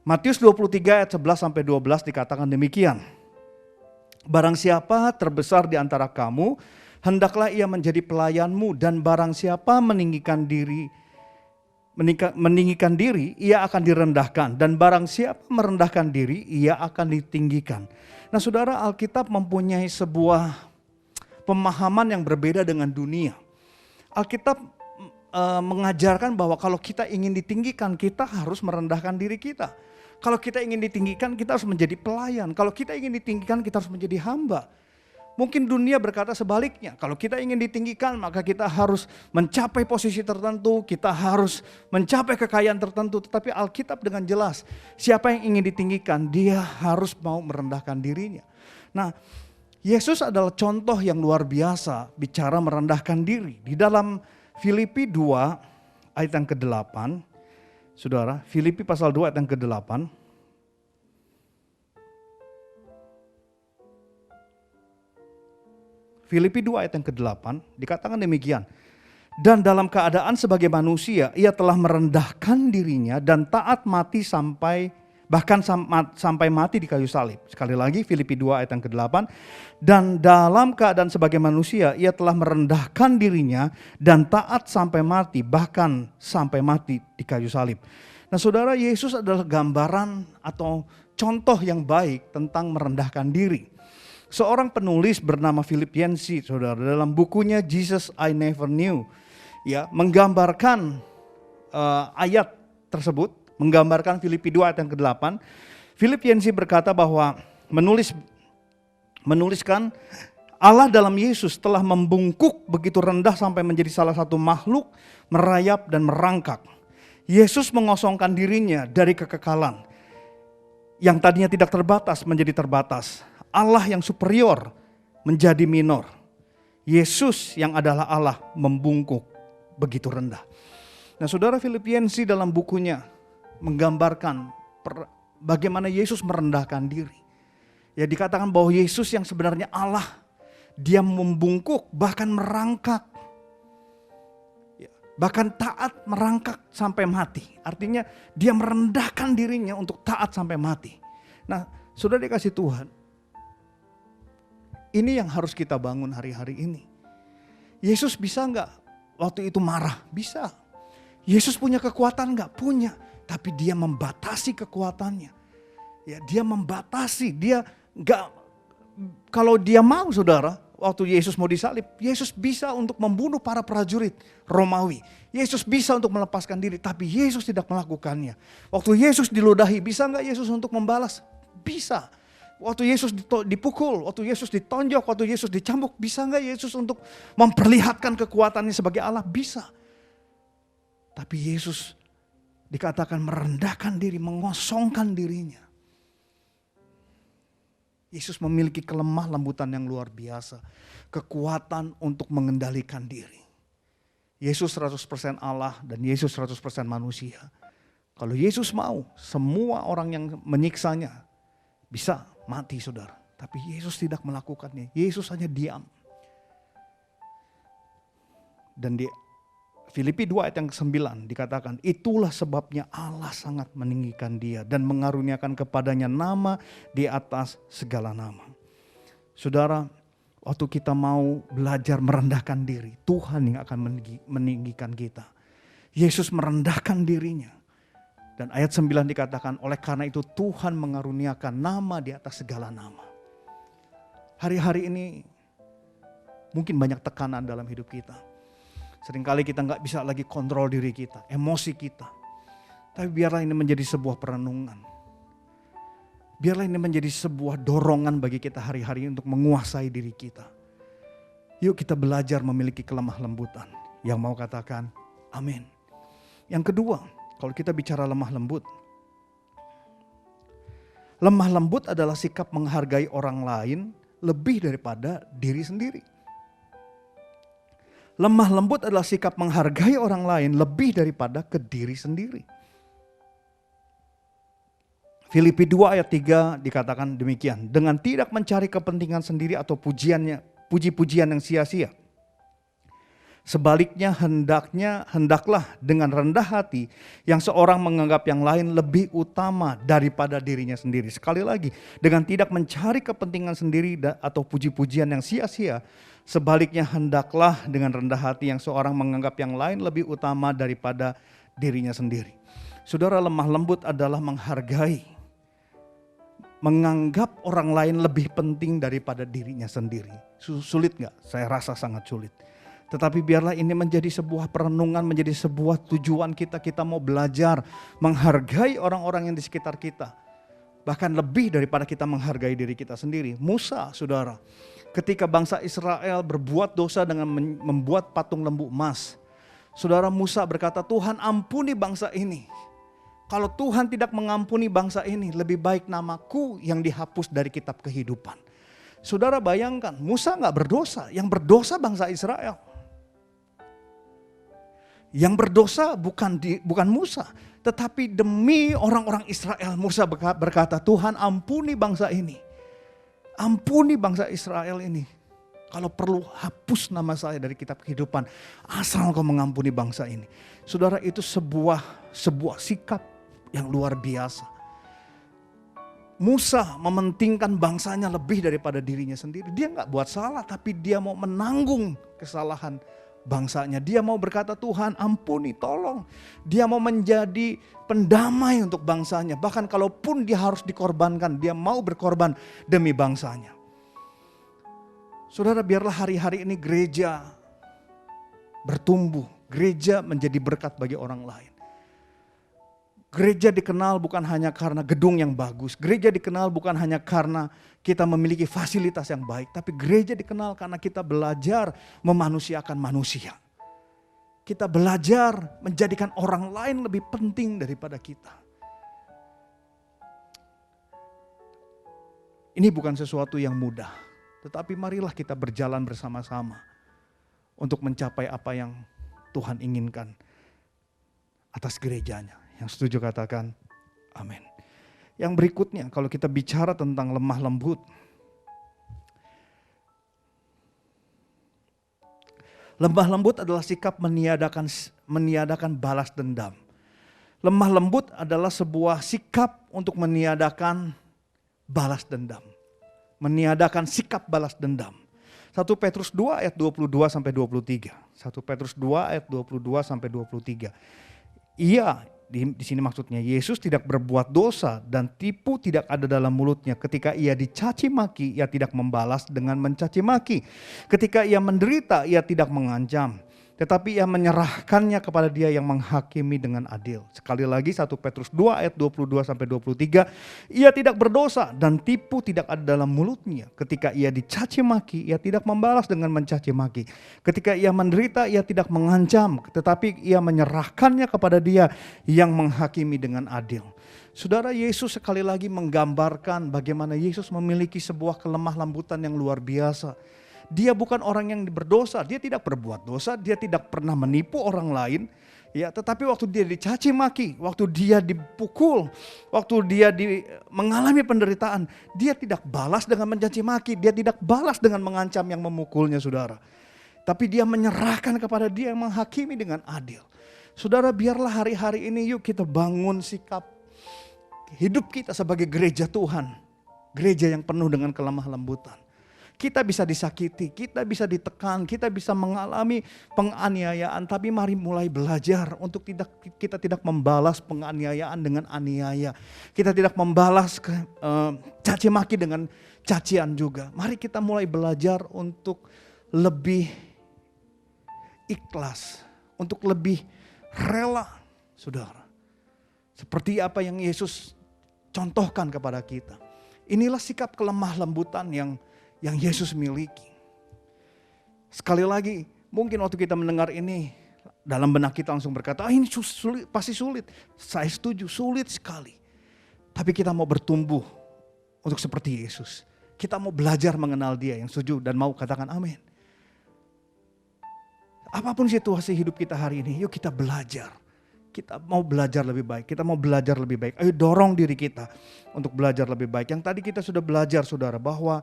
D: Matius 23 ayat 11 sampai 12 dikatakan demikian. Barang siapa terbesar di antara kamu, hendaklah ia menjadi pelayanmu, dan barang siapa meninggikan diri, ia akan direndahkan, dan barang siapa merendahkan diri, ia akan ditinggikan. Nah, saudara, Alkitab mempunyai sebuah pemahaman yang berbeda dengan dunia. Alkitab mengajarkan bahwa kalau kita ingin ditinggikan, kita harus merendahkan diri kita. Kalau kita ingin ditinggikan, kita harus menjadi pelayan. Kalau kita ingin ditinggikan, kita harus menjadi hamba. Mungkin dunia berkata sebaliknya, kalau kita ingin ditinggikan maka kita harus mencapai posisi tertentu, kita harus mencapai kekayaan tertentu. Tetapi Alkitab dengan jelas, siapa yang ingin ditinggikan, dia harus mau merendahkan dirinya. Nah, Yesus adalah contoh yang luar biasa bicara merendahkan diri. Di dalam Filipi 2 ayat yang ke-8, saudara, Filipi pasal 2 ayat yang ke-8. Filipi 2 ayat yang ke-8 dikatakan demikian. Dan dalam keadaan sebagai manusia ia telah merendahkan dirinya dan taat mati sampai mati di kayu salib. Sekali lagi Filipi 2 ayat yang ke-8. Dan dalam keadaan sebagai manusia ia telah merendahkan dirinya dan taat sampai mati, bahkan sampai mati di kayu salib. Nah saudara, Yesus adalah gambaran atau contoh yang baik tentang merendahkan diri. Seorang penulis bernama Philip Yancey, saudara, dalam bukunya Jesus I Never Knew, ya, menggambarkan ayat tersebut, menggambarkan Filipi 2 ayat yang ke-8. Philip Yancey berkata bahwa menuliskan Allah dalam Yesus telah membungkuk begitu rendah sampai menjadi salah satu makhluk merayap dan merangkak. Yesus mengosongkan dirinya dari kekekalan yang tadinya tidak terbatas menjadi terbatas. Allah yang superior menjadi minor. Yesus yang adalah Allah membungkuk begitu rendah. Nah saudara, Philip Yancey dalam bukunya menggambarkan bagaimana Yesus merendahkan diri. Ya, dikatakan bahwa Yesus yang sebenarnya Allah, dia membungkuk bahkan merangkak. Ya, bahkan taat merangkak sampai mati. Artinya dia merendahkan dirinya untuk taat sampai mati. Nah saudara dikasih Tuhan, ini yang harus kita bangun hari-hari ini. Yesus bisa enggak waktu itu marah? Bisa. Yesus punya kekuatan enggak? Punya. Tapi dia membatasi kekuatannya. Ya, dia membatasi. Dia enggak, kalau dia mau saudara, waktu Yesus mau disalib, Yesus bisa untuk membunuh para prajurit Romawi. Yesus bisa untuk melepaskan diri, tapi Yesus tidak melakukannya. Waktu Yesus diludahi, bisa enggak Yesus untuk membalas? Bisa. Waktu Yesus dipukul, waktu Yesus ditonjok, waktu Yesus dicambuk, bisa enggak Yesus untuk memperlihatkan kekuatannya sebagai Allah? Bisa. Tapi Yesus dikatakan merendahkan diri, mengosongkan dirinya. Yesus memiliki kelemah lembutan yang luar biasa. Kekuatan untuk mengendalikan diri. Yesus 100% Allah dan Yesus 100% manusia. Kalau Yesus mau, semua orang yang menyiksanya bisa mati saudara. Tapi Yesus tidak melakukannya. Yesus hanya diam. Dan di Filipi 2 ayat yang ke-9 dikatakan, itulah sebabnya Allah sangat meninggikan dia dan mengaruniakan kepadanya nama di atas segala nama. Saudara, waktu kita mau belajar merendahkan diri, Tuhan yang akan meninggikan kita. Yesus merendahkan dirinya. Dan ayat 9 dikatakan, oleh karena itu Tuhan mengaruniakan nama di atas segala nama. Hari-hari ini mungkin banyak tekanan dalam hidup kita. Seringkali kita gak bisa lagi kontrol diri kita, emosi kita. Tapi biarlah ini menjadi sebuah perenungan. Biarlah ini menjadi sebuah dorongan bagi kita hari-hari untuk menguasai diri kita. Yuk kita belajar memiliki kelemah lembutan. Yang mau katakan amin. Yang kedua, kalau kita bicara lemah lembut. Lemah lembut adalah sikap menghargai orang lain lebih daripada diri sendiri. Lemah lembut adalah sikap menghargai orang lain lebih daripada ke diri sendiri. Filipi 2 ayat 3 dikatakan demikian. Dengan tidak mencari kepentingan sendiri atau puji-pujian yang sia-sia. Sebaliknya hendaklah dengan rendah hati yang seorang menganggap yang lain lebih utama daripada dirinya sendiri. Sekali lagi, dengan tidak mencari kepentingan sendiri atau puji-pujian yang sia-sia. Sebaliknya hendaklah dengan rendah hati yang seorang menganggap yang lain lebih utama daripada dirinya sendiri. Saudara, lemah lembut adalah menghargai. Menganggap orang lain lebih penting daripada dirinya sendiri. Sulit gak? Saya rasa sangat sulit. Tetapi biarlah ini menjadi sebuah perenungan, menjadi sebuah tujuan kita. Kita mau belajar menghargai orang-orang yang di sekitar kita. Bahkan lebih daripada kita menghargai diri kita sendiri. Musa, saudara, Ketika bangsa Israel berbuat dosa dengan membuat patung lembu emas. Saudara, Musa berkata, Tuhan ampuni bangsa ini. Kalau Tuhan tidak mengampuni bangsa ini, lebih baik namaku yang dihapus dari kitab kehidupan. Saudara bayangkan, Musa gak berdosa, yang berdosa bangsa Israel. Yang berdosa bukan Musa, tetapi demi orang-orang Israel, Musa berkata, Tuhan ampuni bangsa ini. Ampuni bangsa Israel ini. Kalau perlu hapus nama saya dari kitab kehidupan, asal kau mengampuni bangsa ini. Saudara, itu sebuah sikap yang luar biasa. Musa mementingkan bangsanya lebih daripada dirinya sendiri. Dia gak buat salah, tapi dia mau menanggung kesalahan bangsanya. Dia mau berkata, Tuhan ampuni, tolong. Dia mau menjadi pendamai untuk bangsanya. Bahkan kalaupun dia harus dikorbankan, dia mau berkorban demi bangsanya. Saudara, biarlah hari-hari ini gereja bertumbuh. Gereja menjadi berkat bagi orang lain. Gereja dikenal bukan hanya karena gedung yang bagus. Gereja dikenal bukan hanya karena kita memiliki fasilitas yang baik. Tapi gereja dikenal karena kita belajar memanusiakan manusia. Kita belajar menjadikan orang lain lebih penting daripada kita. Ini bukan sesuatu yang mudah. Tetapi marilah kita berjalan bersama-sama untuk mencapai apa yang Tuhan inginkan atas gerejanya. Yang setuju katakan amin. Yang berikutnya, kalau kita bicara tentang lemah lembut. Lemah lembut adalah sikap meniadakan balas dendam. Lemah lembut adalah sebuah sikap untuk meniadakan balas dendam. Meniadakan sikap balas dendam. 1 Petrus 2 ayat 22 sampai 23. 1 Petrus 2 ayat 22 sampai 23. Ia di sini maksudnya Yesus tidak berbuat dosa dan tipu tidak ada dalam mulutnya. Ketika ia dicaci maki, ia tidak membalas dengan mencaci maki. Ketika ia menderita, ia tidak mengancam. Tetapi ia menyerahkannya kepada dia yang menghakimi dengan adil. Sekali lagi 1 Petrus 2 ayat 22 sampai 23. Ia tidak berdosa dan tipu tidak ada dalam mulutnya. Ketika ia dicaci maki, ia tidak membalas dengan mencaci maki. Ketika ia menderita, ia tidak mengancam. Tetapi ia menyerahkannya kepada dia yang menghakimi dengan adil. Saudara, Yesus sekali lagi menggambarkan bagaimana Yesus memiliki sebuah kelemah lembutan yang luar biasa. Dia bukan orang yang berdosa, dia tidak berbuat dosa, dia tidak pernah menipu orang lain. Ya, tetapi waktu dia dicaci maki, waktu dia dipukul, waktu dia mengalami penderitaan, dia tidak balas dengan mencaci maki, dia tidak balas dengan mengancam yang memukulnya, saudara. Tapi dia menyerahkan kepada dia yang menghakimi dengan adil. Saudara, biarlah hari-hari ini yuk kita bangun sikap hidup kita sebagai gereja Tuhan. Gereja yang penuh dengan kelemah lembutan. Kita bisa disakiti, kita bisa ditekan, kita bisa mengalami penganiayaan. Tapi mari mulai belajar untuk kita tidak membalas penganiayaan dengan aniaya. Kita tidak membalas caci maki dengan cacian juga. Mari kita mulai belajar untuk lebih ikhlas, untuk lebih rela, saudara. Seperti apa yang Yesus contohkan kepada kita. Inilah sikap kelemah lembutan yang Yesus miliki. Sekali lagi, mungkin waktu kita mendengar ini, dalam benak kita langsung berkata, ini sulit, pasti sulit. Saya setuju, sulit sekali. Tapi kita mau bertumbuh untuk seperti Yesus. Kita mau belajar mengenal Dia, yang setuju dan mau katakan amin. Apapun situasi hidup kita hari ini, yuk kita belajar. Kita mau belajar lebih baik, kita mau belajar lebih baik. Ayo dorong diri kita untuk belajar lebih baik. Yang tadi kita sudah belajar, saudara, bahwa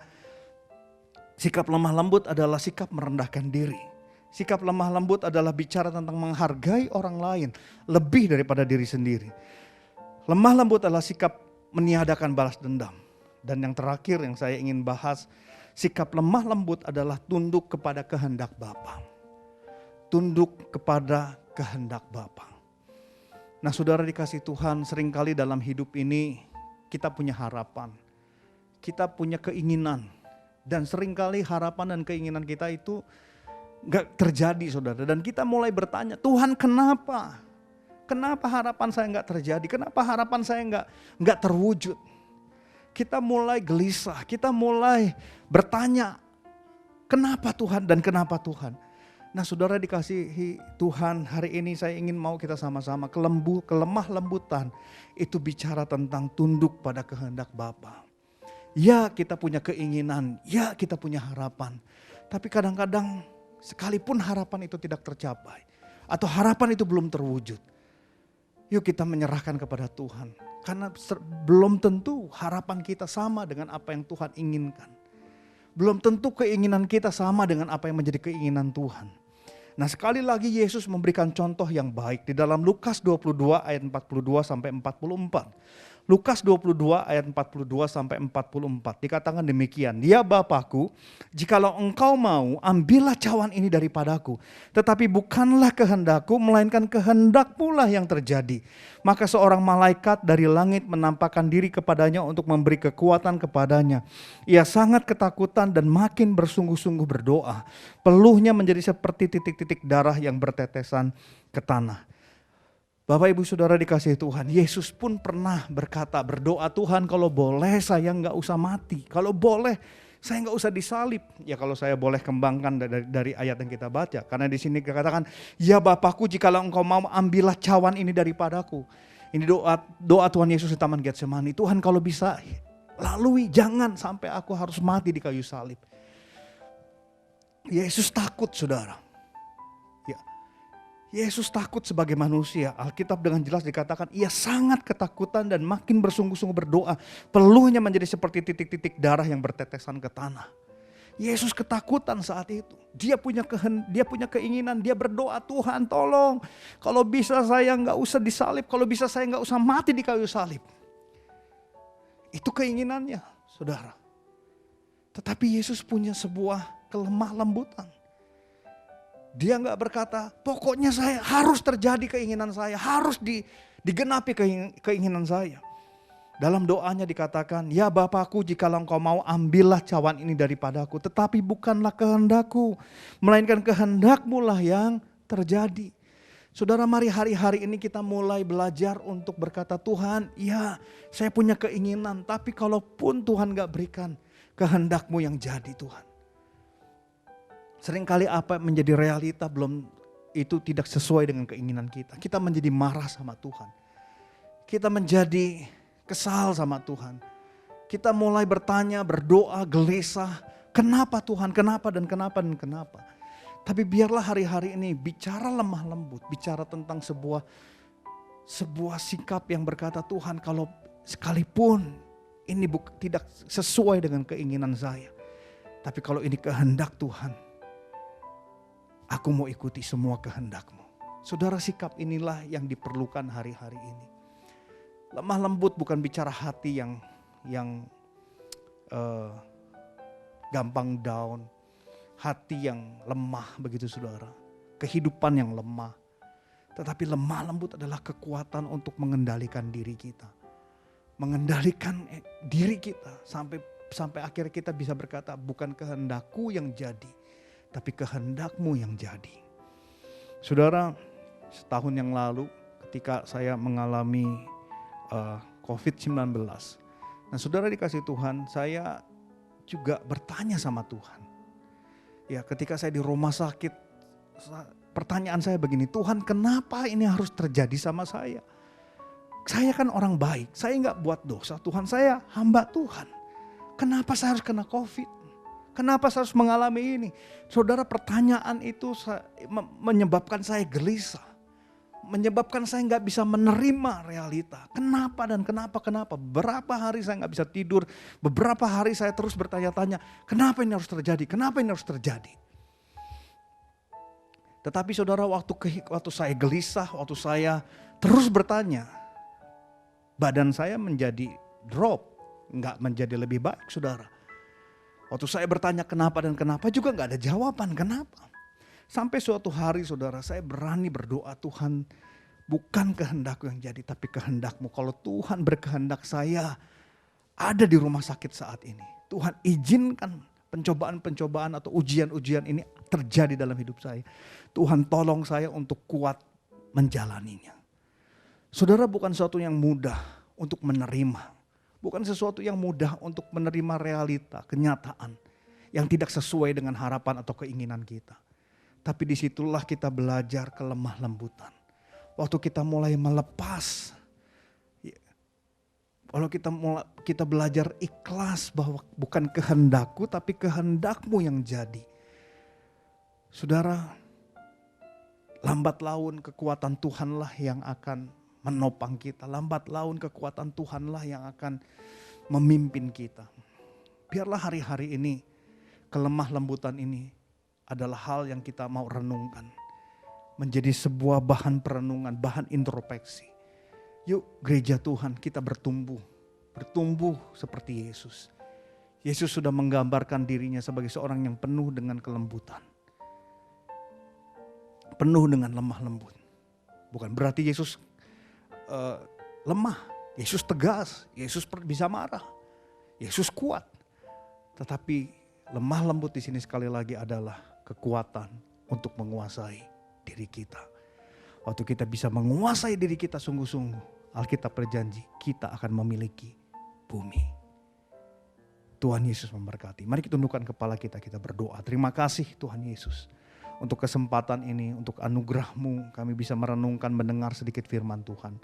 D: sikap lemah lembut adalah sikap merendahkan diri. Sikap lemah lembut adalah bicara tentang menghargai orang lain lebih daripada diri sendiri. Lemah lembut adalah sikap meniadakan balas dendam. Dan yang terakhir yang saya ingin bahas, sikap lemah lembut adalah tunduk kepada kehendak Bapa. Tunduk kepada kehendak Bapa. Nah, saudara dikasih Tuhan, seringkali dalam hidup ini kita punya harapan. Kita punya keinginan. Dan seringkali harapan dan keinginan kita itu gak terjadi, saudara. Dan kita mulai bertanya, Tuhan kenapa? Kenapa harapan saya gak terjadi? Kenapa harapan saya gak terwujud? Kita mulai gelisah, kita mulai bertanya, Kenapa Tuhan dan kenapa Tuhan? Nah saudara dikasihi Tuhan, hari ini saya ingin mau kita sama-sama kelemah lembutan itu bicara tentang tunduk pada kehendak Bapa. Ya kita punya keinginan, ya kita punya harapan. Tapi kadang-kadang sekalipun harapan itu tidak tercapai atau harapan itu belum terwujud, yuk kita menyerahkan kepada Tuhan. Karena belum tentu harapan kita sama dengan apa yang Tuhan inginkan. Belum tentu keinginan kita sama dengan apa yang menjadi keinginan Tuhan. Nah sekali lagi Yesus memberikan contoh yang baik di dalam Lukas 22 ayat 42 sampai 44. Lukas 22 ayat 42 sampai 44 dikatakan demikian. Ya Bapakku, jikalau engkau mau, ambillah cawan ini daripadaku. Tetapi bukanlah kehendakku, melainkan kehendakmu lah yang terjadi. Maka seorang malaikat dari langit menampakkan diri kepadanya untuk memberi kekuatan kepadanya. Ia sangat ketakutan dan makin bersungguh-sungguh berdoa. Peluhnya menjadi seperti titik-titik darah yang bertetesan ke tanah. Bapak Ibu Saudara dikasihi Tuhan, Yesus pun pernah berdoa, Tuhan kalau boleh saya nggak usah mati, kalau boleh saya nggak usah disalib. Ya kalau saya boleh kembangkan dari ayat yang kita baca, karena di sini dikatakan, ya Bapakku jikalau engkau mau ambillah cawan ini daripadaku. Ini doa Tuhan Yesus di Taman Getsemani. Tuhan kalau bisa lalui, jangan sampai aku harus mati di kayu salib. Yesus takut saudara. Yesus takut sebagai manusia. Alkitab dengan jelas dikatakan ia sangat ketakutan dan makin bersungguh-sungguh berdoa. Peluhnya menjadi seperti titik-titik darah yang bertetesan ke tanah. Yesus ketakutan saat itu. Dia punya keinginan, dia berdoa, Tuhan tolong. Kalau bisa saya nggak usah disalib, kalau bisa saya nggak usah mati di kayu salib. Itu keinginannya, saudara. Tetapi Yesus punya sebuah kelemah lembutan. Dia nggak berkata, pokoknya saya harus terjadi keinginan saya, harus digenapi keinginan saya. Dalam doanya dikatakan, ya Bapakku jikalau engkau mau ambillah cawan ini daripadaku, tetapi bukanlah kehendakku, melainkan kehendakmu lah yang terjadi. Saudara mari hari-hari ini kita mulai belajar untuk berkata, Tuhan ya saya punya keinginan, tapi kalaupun Tuhan gak berikan, kehendakmu yang jadi Tuhan. Seringkali apa menjadi realita itu tidak sesuai dengan keinginan kita. Kita menjadi marah sama Tuhan. Kita menjadi kesal sama Tuhan. Kita mulai bertanya, berdoa, gelisah. Kenapa Tuhan, kenapa dan kenapa dan kenapa. Tapi biarlah hari-hari ini bicara lemah lembut. Bicara tentang sebuah sikap yang berkata, Tuhan kalau sekalipun ini tidak sesuai dengan keinginan saya. Tapi kalau ini kehendak Tuhan, aku mau ikuti semua kehendak-Mu. Saudara, sikap inilah yang diperlukan hari-hari ini. Lemah lembut bukan bicara hati yang gampang down. Hati yang lemah begitu saudara. Kehidupan yang lemah. Tetapi lemah lembut adalah kekuatan untuk mengendalikan diri kita. Mengendalikan diri kita sampai akhirnya kita bisa berkata, bukan kehendakku yang jadi, tapi kehendak-Mu yang jadi. Saudara, setahun yang lalu ketika saya mengalami COVID-19. Nah saudara dikasih Tuhan, saya juga bertanya sama Tuhan. Ya ketika saya di rumah sakit, pertanyaan saya begini, Tuhan kenapa ini harus terjadi sama saya? Saya kan orang baik, saya gak buat dosa, Tuhan saya hamba Tuhan. Kenapa saya harus kena COVID? Kenapa saya harus mengalami ini? Saudara, pertanyaan itu menyebabkan saya gelisah. Menyebabkan saya gak bisa menerima realita. Kenapa dan kenapa? Beberapa hari saya gak bisa tidur. Beberapa hari saya terus bertanya-tanya. Kenapa ini harus terjadi? Kenapa ini harus terjadi? Tetapi saudara, waktu saya gelisah, waktu saya terus bertanya, badan saya menjadi drop. Gak menjadi lebih baik saudara. Waktu saya bertanya kenapa dan kenapa juga gak ada jawaban kenapa. Sampai suatu hari saudara, saya berani berdoa, Tuhan bukan kehendakku yang jadi tapi kehendak-Mu. Kalau Tuhan berkehendak saya ada di rumah sakit saat ini, Tuhan izinkan pencobaan-pencobaan atau ujian-ujian ini terjadi dalam hidup saya. Tuhan tolong saya untuk kuat menjalaninya. Saudara, bukan sesuatu yang mudah untuk menerima. Bukan sesuatu yang mudah untuk menerima realita, kenyataan. yang tidak sesuai dengan harapan atau keinginan kita. Tapi disitulah kita belajar kelemah lembutan. Waktu kita mulai melepas, kalau kita belajar ikhlas bahwa bukan kehendakku tapi kehendakmu yang jadi. Saudara, lambat laun kekuatan Tuhanlah yang akan menopang kita. Lambat laun kekuatan Tuhanlah yang akan memimpin kita. Biarlah hari-hari ini, kelemah lembutan ini adalah hal yang kita mau renungkan. Menjadi sebuah bahan perenungan, bahan introspeksi. Yuk gereja Tuhan, kita bertumbuh. Bertumbuh seperti Yesus. Yesus sudah menggambarkan dirinya sebagai seorang yang penuh dengan kelembutan. Penuh dengan lemah lembut. Bukan berarti Yesus lemah. Yesus tegas. Yesus bisa marah. Yesus kuat. Tetapi lemah lembut di sini sekali lagi adalah kekuatan untuk menguasai diri kita. Waktu kita bisa menguasai diri kita sungguh-sungguh, Alkitab berjanji kita akan memiliki bumi. Tuhan Yesus memberkati. Mari kita tundukkan kepala kita berdoa. Terima kasih Tuhan Yesus. Untuk kesempatan ini, untuk anugerah-Mu, kami bisa merenungkan, mendengar sedikit firman Tuhan.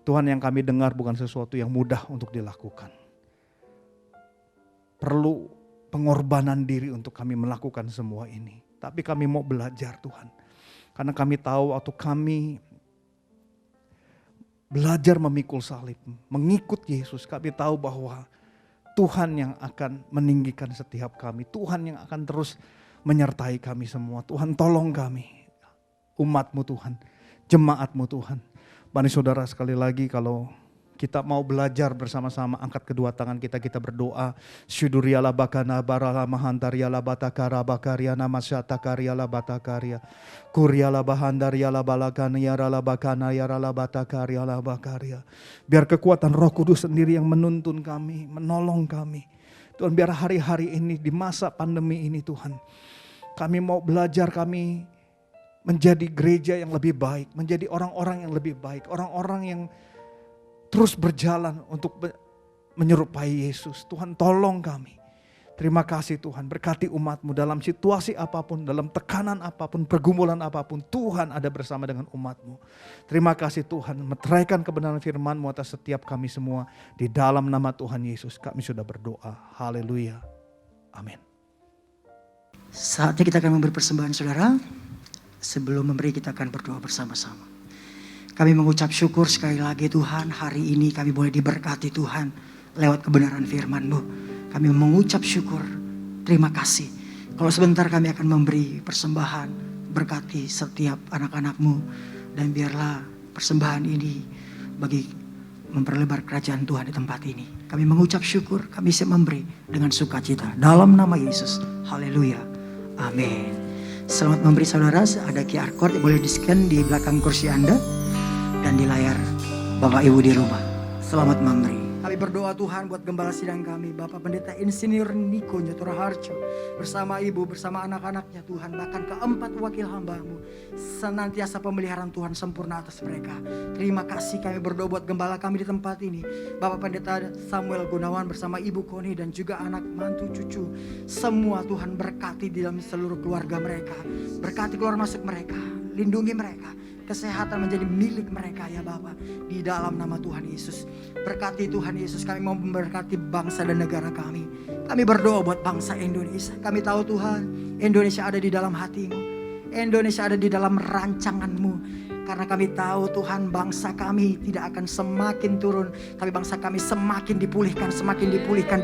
D: Tuhan, yang kami dengar bukan sesuatu yang mudah untuk dilakukan. Perlu pengorbanan diri untuk kami melakukan semua ini. Tapi kami mau belajar Tuhan. Karena kami tahu waktu kami belajar memikul salib, mengikut Yesus, kami tahu bahwa Tuhan yang akan meninggikan setiap kami. Tuhan yang akan terus menyertai kami semua. Tuhan, tolong kami, umat-Mu Tuhan, jemaat-Mu Tuhan. Mari saudara, sekali lagi kalau kita mau belajar bersama-sama, angkat kedua tangan kita berdoa. Syuduriala bakana barala mahandariala batakara bakariana masyatakaryala batakarya. Kuryala bahandariala balakana yarala bakana yarala batakaryala bakarya. Biar kekuatan Roh Kudus sendiri yang menuntun kami, menolong kami. Tuhan, biar hari-hari ini di masa pandemi ini Tuhan, kami mau belajar, kami menjadi gereja yang lebih baik, menjadi orang-orang yang lebih baik, orang-orang yang terus berjalan untuk menyerupai Yesus. Tuhan, tolong kami. Terima kasih Tuhan, berkati umat-Mu dalam situasi apapun, dalam tekanan apapun, pergumulan apapun, Tuhan ada bersama dengan umat-Mu. Terima kasih Tuhan, meteraikan kebenaran firman-Mu atas setiap kami semua. Di dalam nama Tuhan Yesus kami sudah berdoa. Haleluya. Amin.
B: Saatnya kita akan memberi persembahan saudara. Sebelum memberi kita akan berdoa bersama-sama. Kami mengucap syukur sekali lagi Tuhan, hari ini kami boleh diberkati Tuhan lewat kebenaran firman-Mu. Kami mengucap syukur, terima kasih. Kalau sebentar kami akan memberi persembahan, berkati setiap anak-anak-Mu. Dan biarlah persembahan ini bagi memperlebar kerajaan Tuhan di tempat ini. Kami mengucap syukur, kami siap memberi dengan sukacita. Dalam nama Yesus, haleluya, amin. Selamat memberi saudara, ada QR code yang boleh di-scan di belakang kursi Anda dan di layar Bapak Ibu di rumah. Selamat memberi. Kami berdoa Tuhan buat gembala sidang kami, Bapak Pendeta Insinyur Niko Nyotora Harjo, bersama Ibu, bersama anak-anaknya Tuhan, bahkan keempat wakil hamba-Mu, senantiasa pemeliharaan Tuhan sempurna atas mereka. Terima kasih, kami berdoa buat gembala kami di tempat ini, Bapak Pendeta Samuel Gunawan bersama Ibu Koni dan juga anak mantu cucu. Semua Tuhan berkati di dalam seluruh keluarga mereka, berkati keluar masuk mereka, lindungi mereka. Kesehatan menjadi milik mereka ya Bapa, di dalam nama Tuhan Yesus. Berkati Tuhan Yesus, kami mau memberkati bangsa dan negara kami. Kami berdoa buat bangsa Indonesia. Kami tahu Tuhan, Indonesia ada di dalam hati-Mu. Indonesia ada di dalam rancangan-Mu. Karena kami tahu Tuhan, bangsa kami tidak akan semakin turun, tapi bangsa kami semakin dipulihkan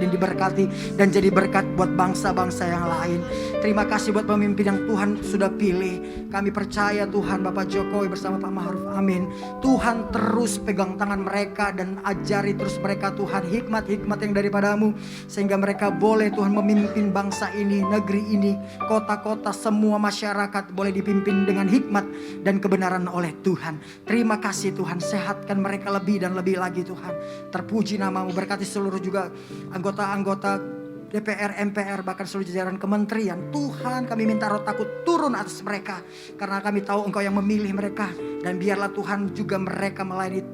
B: dan diberkati dan jadi berkat buat bangsa-bangsa yang lain. Terima kasih buat pemimpin yang Tuhan sudah pilih. Kami percaya Tuhan, Bapak Jokowi bersama Pak Ma'ruf Amin, Tuhan terus pegang tangan mereka dan ajari terus mereka Tuhan hikmat-hikmat yang daripada-Mu, sehingga mereka boleh Tuhan memimpin bangsa ini, negeri ini, kota-kota, semua masyarakat boleh dipimpin dengan hikmat dan kebenaran oleh Tuhan. Terima kasih Tuhan, sehatkan mereka lebih dan lebih lagi Tuhan. Terpuji nama-Mu, berkati seluruh juga anggota-anggota DPR, MPR, bahkan seluruh jajaran kementerian. Tuhan, kami minta roh takut turun atas mereka, karena kami tahu Engkau yang memilih mereka Dan biarlah Tuhan juga mereka melayani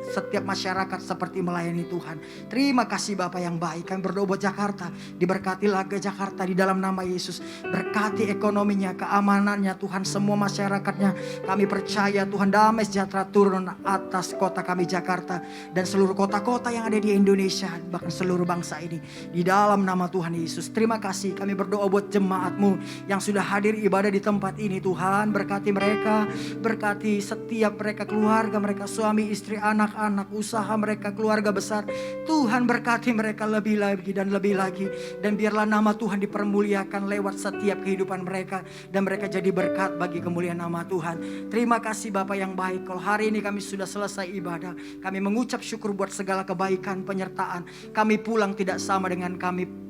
B: setiap masyarakat seperti melayani Tuhan. Terima kasih Bapa yang baik. Kami berdoa buat Jakarta. Diberkati Laga Jakarta di dalam nama Yesus. Berkati ekonominya, keamanannya Tuhan, semua masyarakatnya. Kami percaya Tuhan damai sejahtera turun atas kota kami Jakarta. Dan seluruh kota-kota yang ada di Indonesia. Bahkan seluruh bangsa ini. Di dalam nama Tuhan Yesus. Terima kasih. Kami berdoa buat jemaat-Mu yang sudah hadir ibadah di tempat ini Tuhan. Berkati mereka. Berkati setiap mereka, keluarga mereka, suami, istri, anak-anak, usaha mereka, keluarga besar. Tuhan berkati mereka lebih lagi dan lebih lagi. Dan biarlah nama Tuhan dipermuliakan lewat setiap kehidupan mereka. Dan mereka jadi berkat bagi kemuliaan nama Tuhan. Terima kasih Bapa yang baik. Kalau hari ini kami sudah selesai ibadah, kami mengucap syukur buat segala kebaikan, penyertaan. Kami pulang tidak sama dengan kami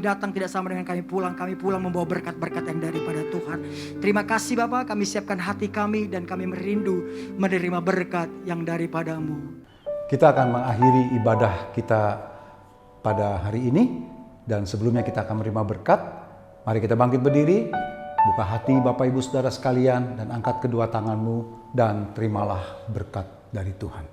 B: datang tidak sama dengan kami pulang. Kami pulang membawa berkat-berkat yang daripada Tuhan. Terima kasih Bapa, kami siapkan hati kami dan kami merindu menerima berkat yang daripada-Mu.
E: Kita akan mengakhiri ibadah kita pada hari ini. Dan sebelumnya kita akan menerima berkat. Mari kita bangkit berdiri. Buka hati Bapak Ibu Saudara sekalian. Dan angkat kedua tanganmu. Dan terimalah berkat dari Tuhan.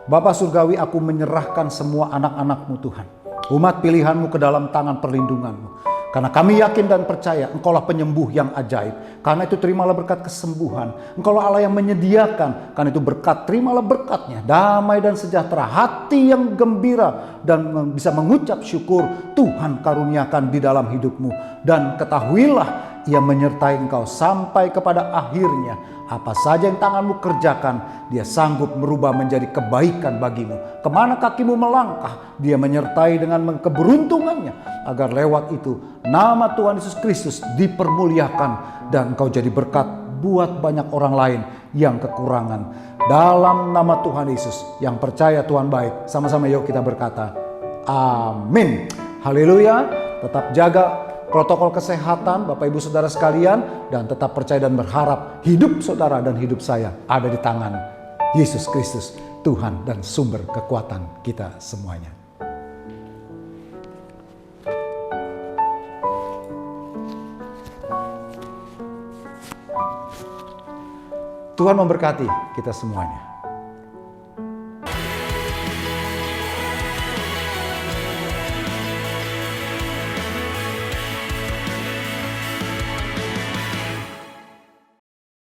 E: Bapa Surgawi, aku menyerahkan semua anak-anak-Mu Tuhan. Umat pilihan-Mu ke dalam tangan perlindungan-Mu. Karena kami yakin dan percaya Engkaulah penyembuh yang ajaib. Karena itu terimalah berkat kesembuhan. Engkaulah Allah yang menyediakan. Karena itu berkat, terimalah berkatnya. Damai dan sejahtera, hati yang gembira. Dan bisa mengucap syukur Tuhan karuniakan di dalam hidupmu. Dan ketahuilah Ia menyertai engkau sampai kepada akhirnya. Apa saja yang tanganmu kerjakan, Dia sanggup merubah menjadi kebaikan bagimu. Kemana kakimu melangkah, Dia menyertai dengan keberuntungannya. Agar lewat itu nama Tuhan Yesus Kristus dipermuliakan. Dan engkau jadi berkat buat banyak orang lain yang kekurangan. Dalam nama Tuhan Yesus, yang percaya Tuhan baik. Sama-sama yuk kita berkata, amin. Haleluya. Tetap jaga protokol kesehatan Bapak Ibu Saudara sekalian. Dan tetap percaya dan berharap hidup saudara dan hidup saya ada di tangan Yesus Kristus, Tuhan dan sumber kekuatan kita semuanya. Tuhan memberkati kita semuanya.